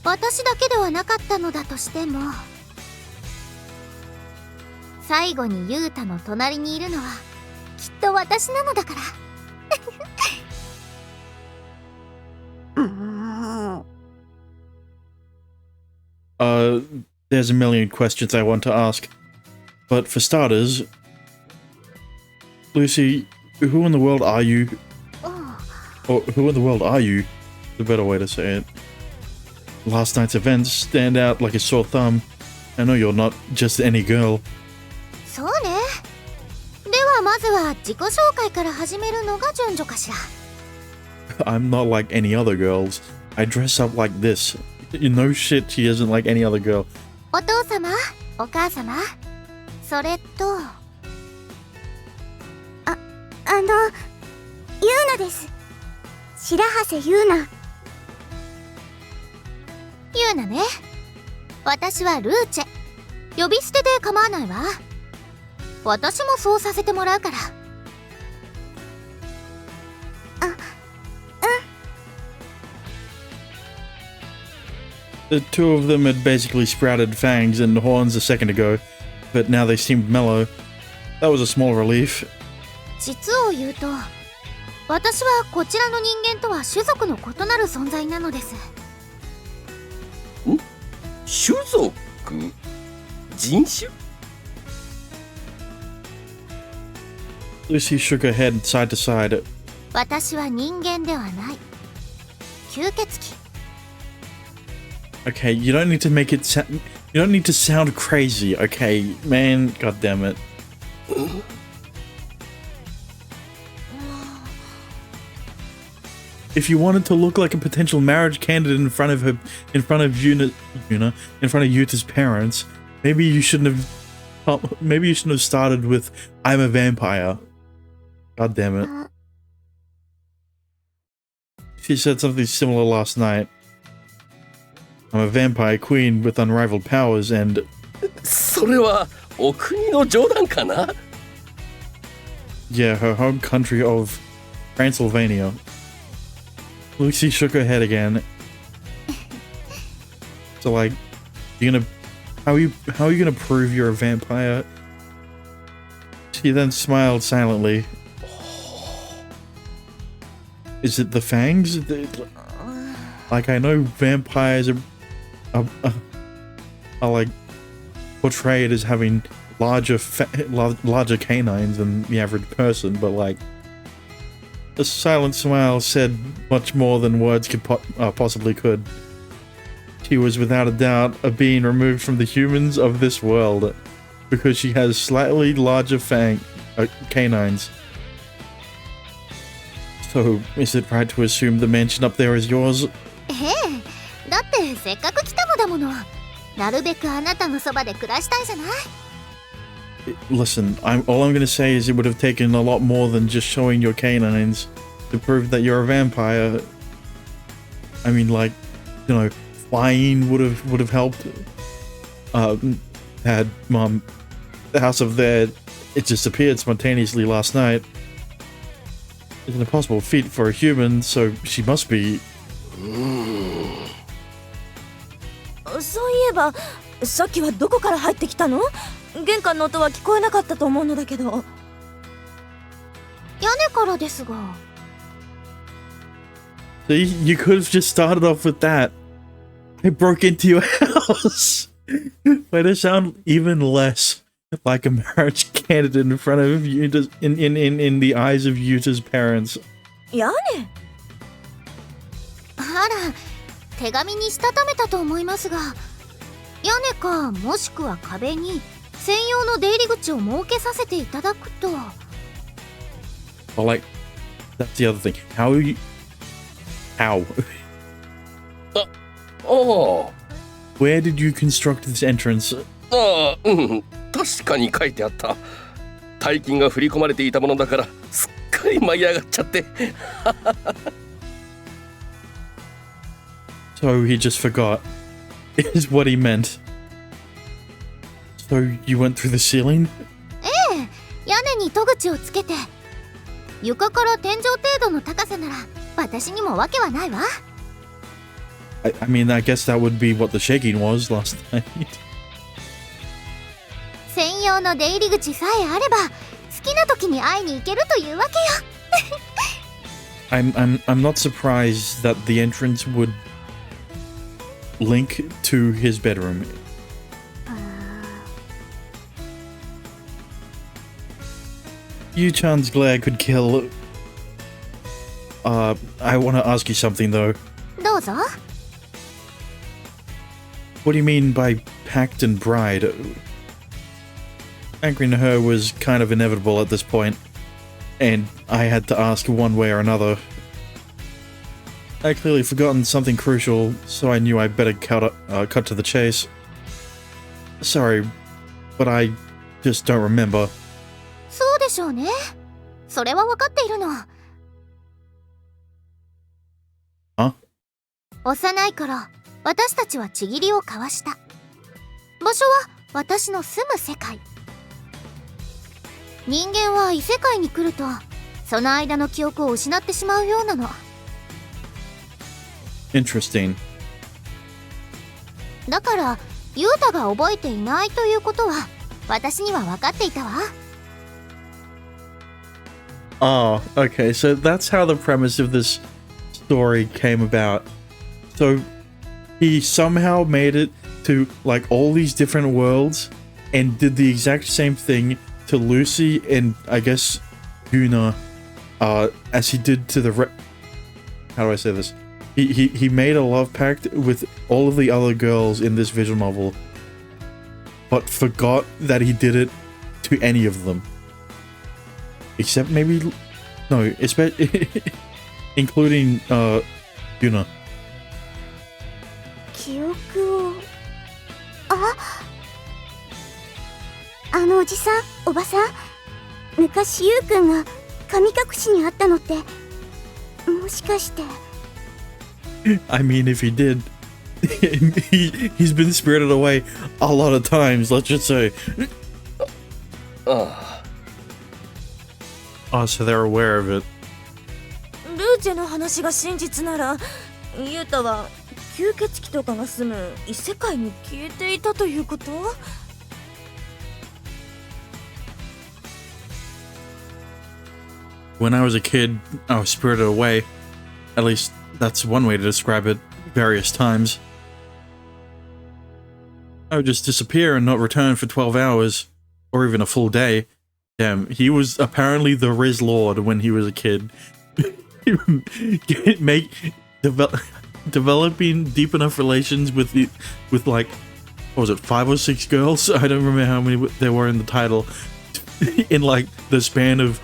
私だけではなかったのだとしても、最後にユータの隣にいるのはきっと私なのだから。There's a million questions I want to ask. But for starters, Lucy, who in the world are you? Or who in the world are you? The better way to say it. Last night's events stand out like a sore thumb. I know you're not just any girl. そうね。ではまずは自己紹介から始めるのが順序かしら。I'm not like any other girls. I dress up like this. No shit, she isn't like any other girl. お父様、お母様、それと、ユーナです。白羽ユーナ。ユーナね。私はルーチェ。呼び捨てで構わないわ。私もそうさせてもらうから。The two of them had basically sprouted fangs and horns a second ago, but now they seemed mellow. That was a small relief. 実を言うと、私はこちらの人間とは種族の異なる存在なのです。種族？人種？ Lucy shook her head side to side. 私は人間ではない。吸血鬼。Okay, you don't need to make it you don't need to sound crazy, okay? Man, god damn it. If you wanted to look like a potential marriage candidate in front of Yuta's parents, maybe you shouldn't have started with I'm a vampire. God damn it. She said something similar last night. I'm a vampire queen with unrivaled powers and... それはお国の冗談かな? Yeah, her home country of Transylvania. Lucy shook her head again. So like, how are you gonna prove you're a vampire? She then smiled silently. Is it the fangs? Like, I know vampires are like portrayed as having larger canines than the average person, but like the silent smile said much more than words could possibly could. She was without a doubt a being removed from the humans of this world because she has slightly larger canines. So, is it right to assume the mansion up there is yours? だってせっかく来たのだもの。なるべくあなたのそばで暮らしたいじゃない。Listen, all I'm gonna say is it would have taken a lot more than just showing your canines to prove that you're a vampire. I mean, like, you know, flying would have helped. Had Mom, the house of it just appeared spontaneously last night. It's an impossible feat for a human, so she must be. そういえばさっきはどこから入ってきたの？玄関の音は聞こえなかったと思うのだけど。屋根からですが。So you could have just started off with that. I broke into your house. Way to sound even less like a marriage candidate in front of Yuta's, in the eyes of Yuta's parents. 屋根？あら、手紙にしたためたと思いますが、屋根かもしくは壁に専用の出入り口を設けさせていただくと。Well, like, that's the other thing. How? Where did you construct this entrance? 確かに書いてあった。大金が振り込まれていたものだからすっかり舞い上がっちゃって。So he just forgot, is what he meant. So you went through the ceiling? 屋根に戸口をつけて、床から天井程度の高さなら私にもわけはないわ。I mean, I guess that would be what the shaking was last night. 専用の出入り口さえあれば好きな時に会いに行けるというわけよ。I'm not surprised that the entrance would link to his bedroom. Yu-chan's glare could kill. I want to ask you something though. どうぞ。What do you mean by pact and bride? Anchoring her was kind of inevitable at this point, and I had to ask one way or another. I clearly forgotten something crucial, so I knew I'd better cut to the chase. Sorry, but I just don't remember. そうでしょうね。それは分かっているの。Huh? 幼い頃、私たちは契りを交わした。場所は私の住む世界。人間は異世界に来ると、その間の記憶を失ってしまうようなの。Interesting. だから、ユータが覚えていないということは、私には分かっていたわ。Oh, okay, so that's how the premise of this story came about. So he somehow made it to like all these different worlds and did the exact same thing to Lucy and I guess Yuna, as he did to the how do I say this? He made a love pact with all of the other girls in this visual novel, but forgot that he did it to any of them. Except maybe no, including Yuna. 記憶をあのおじさんおばさん昔ゆうくんが神隠しにあったのってもしかして I mean, if he did, he's been spirited away a lot of times, let's just say. Oh, so they're aware of it. ルーチェの話が真実ならユータは吸血鬼とかが住む異世界に消えていたということ？ When I was a kid, I was spirited away. At least, that's one way to describe it various times. I would just disappear and not return for 12 hours, or even a full day. Damn, he was apparently the Riz Lord when he was a kid. Developing deep enough relations with like, what was it, 5 or 6 girls? I don't remember how many there were in the title. In like the span of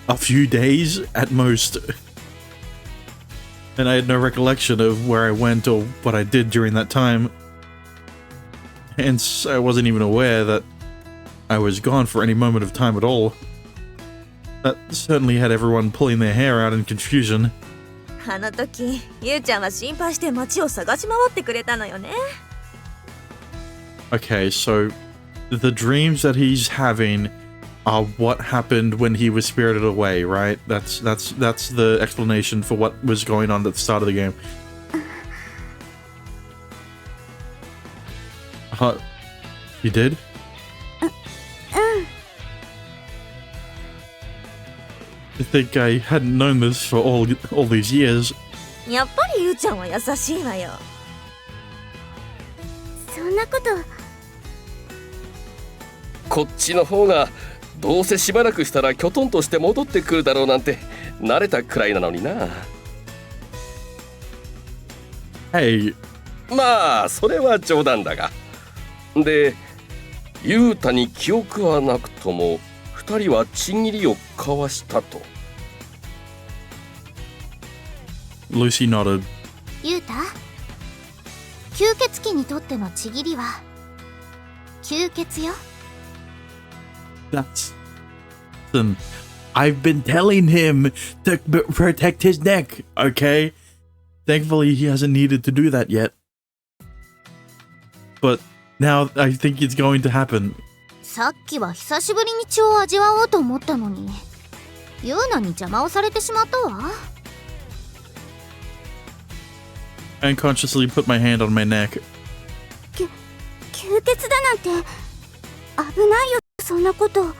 a few days at most. And I had no recollection of where I went or what I did during that time. Hence, I wasn't even aware that I was gone for any moment of time at all. That certainly had everyone pulling their hair out in confusion. あの時ゆうちゃんは心配して街を探し回ってくれたのよね。 Okay, so the dreams that he's having are what happened when he was spirited away, right? That's the explanation for what was going on at the start of the game. You did? I think I hadn't known this for all these years. やっぱりゆうちゃんは優しいわよ。そんなこと。こっちの方がどうせしばらくしたらきょとんとして戻ってくるだろうなんて慣れたくらいなのにな。Hey. まあそれは冗談だが。で、ユータに記憶はなくとも二人はちぎりを交わしたと。Lucy nodded. ユータ、吸血鬼にとってのちぎりは吸血よ。Listen, I've been telling him to protect his neck, okay? Thankfully, he hasn't needed to do that yet. But now I think it's going to happen. さっきは久しぶりに血を味わおうと思ったのに、ユーナに邪魔をされてしまったわ。I unconsciously put my hand on my neck. 吸血だなんて危ないよ、そんなこと。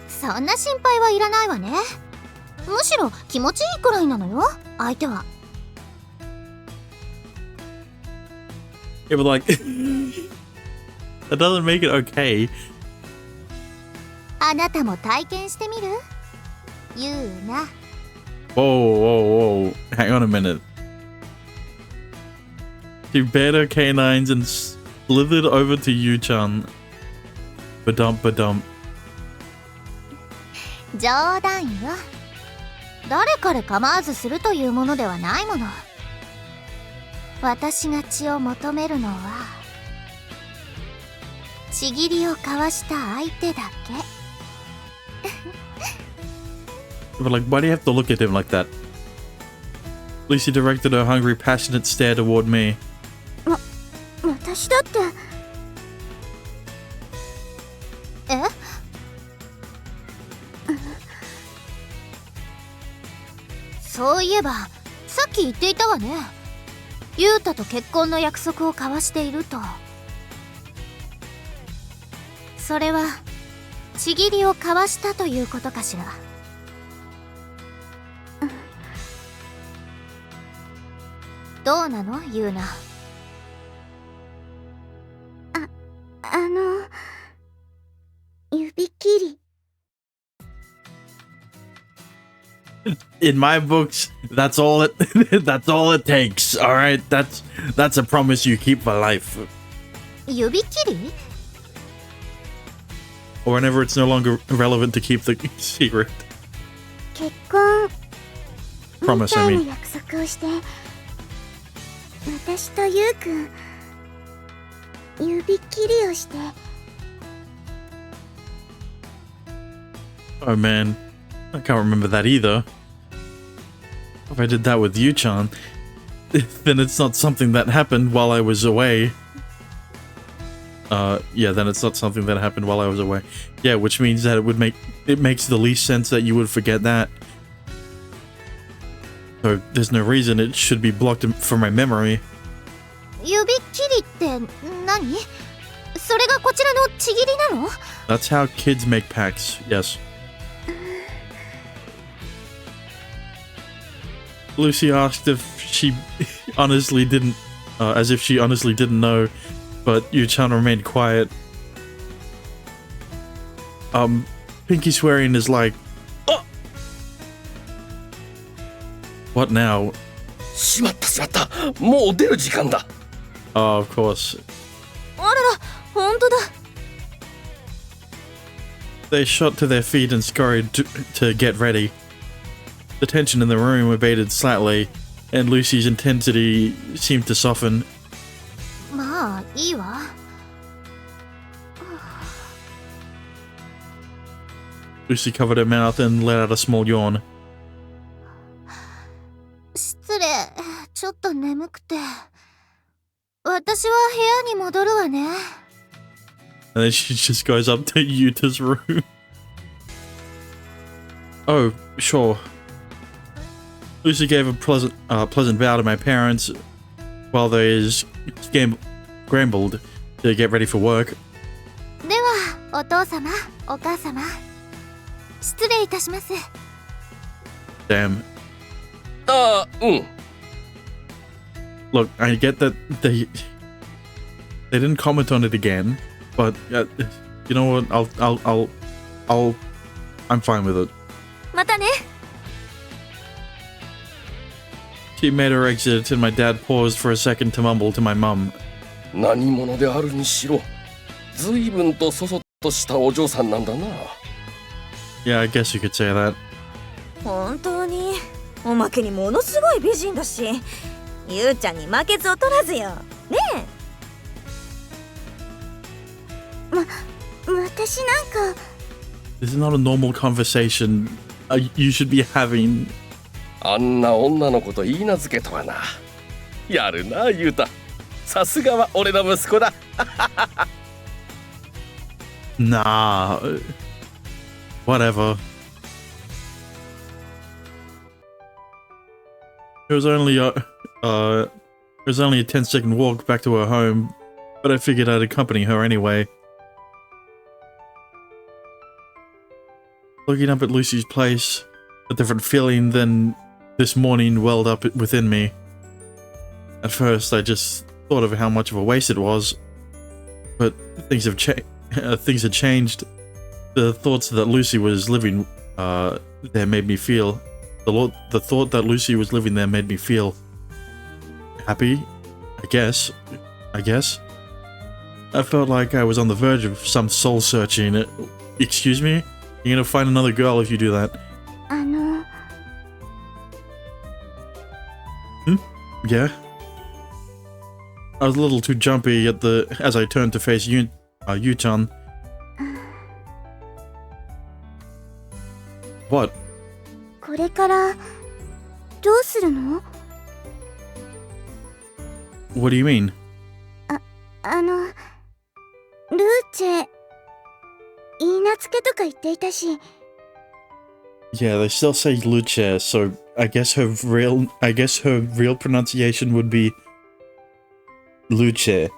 そんな心配はいらないわね。むしろ気持ちいいくらいなのよ、相手は。Yeah, but like, that doesn't make it okay. あなたも体験してみる？ユーナ。Whoa. Hang on a minute. She bared her canines and slithered over to Yu-chan. Badump. 冗談よ。誰彼構わずするというものではないもの。私が血を求めるのはちぎりを交わした相手だけ。But like, why do you have to look at him like that? Lucy directed her hungry, passionate stare toward me. 私だって。え？そういえばさっき言っていたわね。ユータと結婚の約束を交わしていると。それはちぎりを交わしたということかしら。どうなの、ユーナ。指切り。In my books, that's all it takes. All right, that's a promise you keep for life. 指切り？ Or whenever it's no longer relevant to keep the secret. 結婚 Promise, みた I い mean. な約束をして、私とユウくん指切りをして。Oh man, I can't remember that either. If I did that with Yu-chan, then it's not something that happened while I was away. Yeah, then it's not something that happened while I was away. Yeah, which means that it makes the least sense that you would forget that. So there's no reason it should be blocked from my memory. 指切りって何？それがこちらのちぎりなの？ That's how kids make pacts, yes. Lucy asked if she honestly didn't, as if she honestly didn't know, but Yu-chan remained quiet. Pinky swearing is like, oh! What now? しまったもう出る時間だ。 Oh, of course. あらら、本当だ。They shot to their feet and scurried to get ready. The tension in the room abated slightly, and Lucy's intensity seemed to soften. まあいいわ。Lucy covered her mouth and let out a small yawn. 失礼、ちょっと眠くて。私は部屋に戻るわね。And then she just goes up to Yuta's room. Oh, sure. Lucy gave a pleasant bow to my parents while they scrambled to get ready for work. では、お父様、お母様。失礼いたします。Damn. ああ、うん。 Look, I get that they didn't comment on it again, but you know what? I'm fine with it. またね。She made her exit, and my dad paused for a second to mumble to my mum. 何者であるにしろ、随分とそそっとしたお嬢さんなんだな。Yeah, I guess you could say that. 本当におまけにものすごい美人だし、ゆうちゃんに負けず劣らずよ。ね私なんか。This is not a normal conversation you should be having. あんな女の子と言い名付けとはな。やるな、ゆうた。さすがは俺の息子だ。Nah. Whatever. It was only a 10-second walk back to her home, but I figured I'd accompany her anyway. Looking up at Lucy's place, a different feeling than this morning welled up within me. At first, I just thought of how much of a waste it was, but things had changed. The thoughts that Lucy was living there made me feel. The thought that Lucy was living there made me feel happy, I guess. I felt like I was on the verge of some soul searching. Excuse me? You're gonna find another girl if you do that. Yeah? I was a little too jumpy as I turned to face Yu-chan. What? これからどうするの？ What do you mean? ルーチェ、言い名付けとか言っていたし。 Yeah, they still say Luce, so I guess her real pronunciation would be Luce.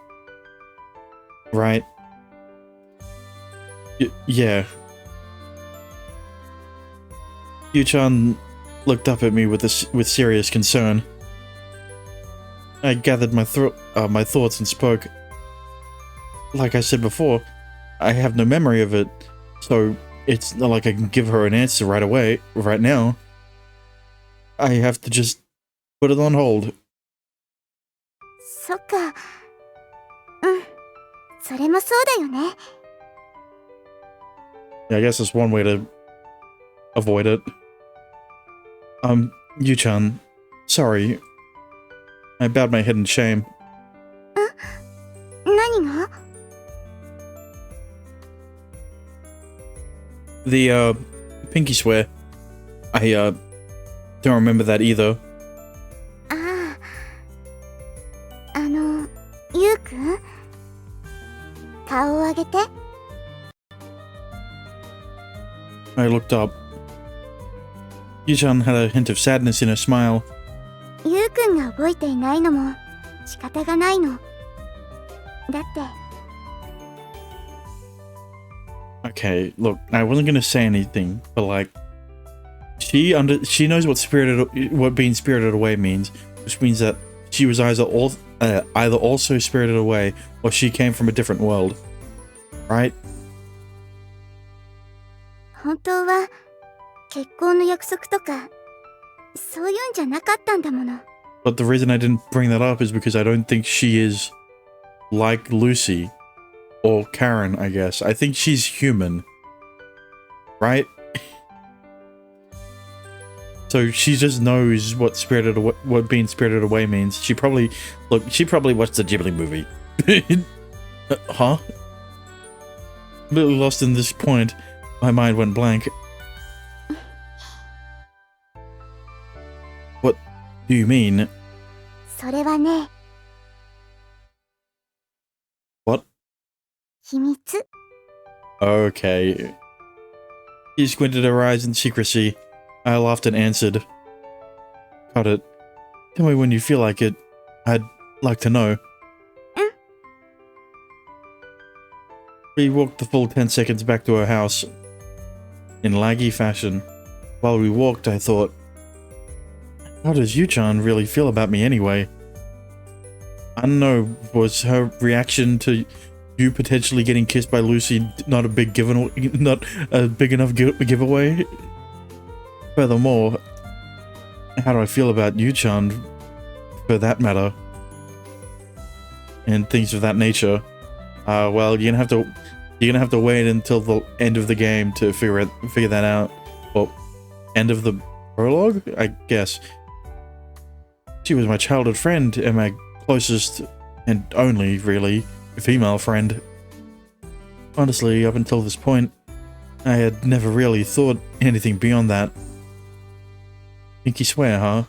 Right? Yeah. Yu-chan looked up at me with serious concern. I gathered my thoughts and spoke. Like I said before, I have no memory of it, so it's not like I can give her an answer right away, right now. I have to just put it on hold. そっか。それもそうだよね。 Yeah, I guess that's one way to avoid it. Yu-chan, sorry. I bowed my head in shame. 何が？ The, pinky swear. I, don't remember that either. ああ。ゆうくん？顔を上げて。 I looked up. Yu-chan had a hint of sadness in her smile. ゆうくんが覚えていないのも仕方がないの。だって。 Okay, look, I wasn't gonna say anything, but like, she knows what being spirited away means, which means that she was either also spirited away or she came from a different world, right? 本当は結婚の約束とかそういうんじゃなかったんだもの。 But the reason I didn't bring that up is because I don't think she is like Lucy. Or Karen, I guess. I think she's human. Right? So she just knows what being spirited away means. She probably watched the Ghibli movie. Huh? A little lost in this point. My mind went blank. What do you mean? それはね。 What? 秘密。 Okay. He squinted her eyes in secrecy. I laughed and answered. Got it. Tell me when you feel like it. I'd like to know. We walked the full 10 seconds back to her house. In laggy fashion. While we walked, I thought, how does Yu-chan really feel about me anyway? I don't know, was her reaction to you potentially getting kissed by Lucy not a big enough giveaway? Furthermore, how do I feel about Yu-chan, for that matter? And things of that nature. Well, you're gonna have to wait until the end of the game to figure that out. Well, end of the prologue, I guess. She was my childhood friend and my closest and only, really, female friend. Honestly, up until this point, I had never really thought anything beyond that. Pinky swear, huh?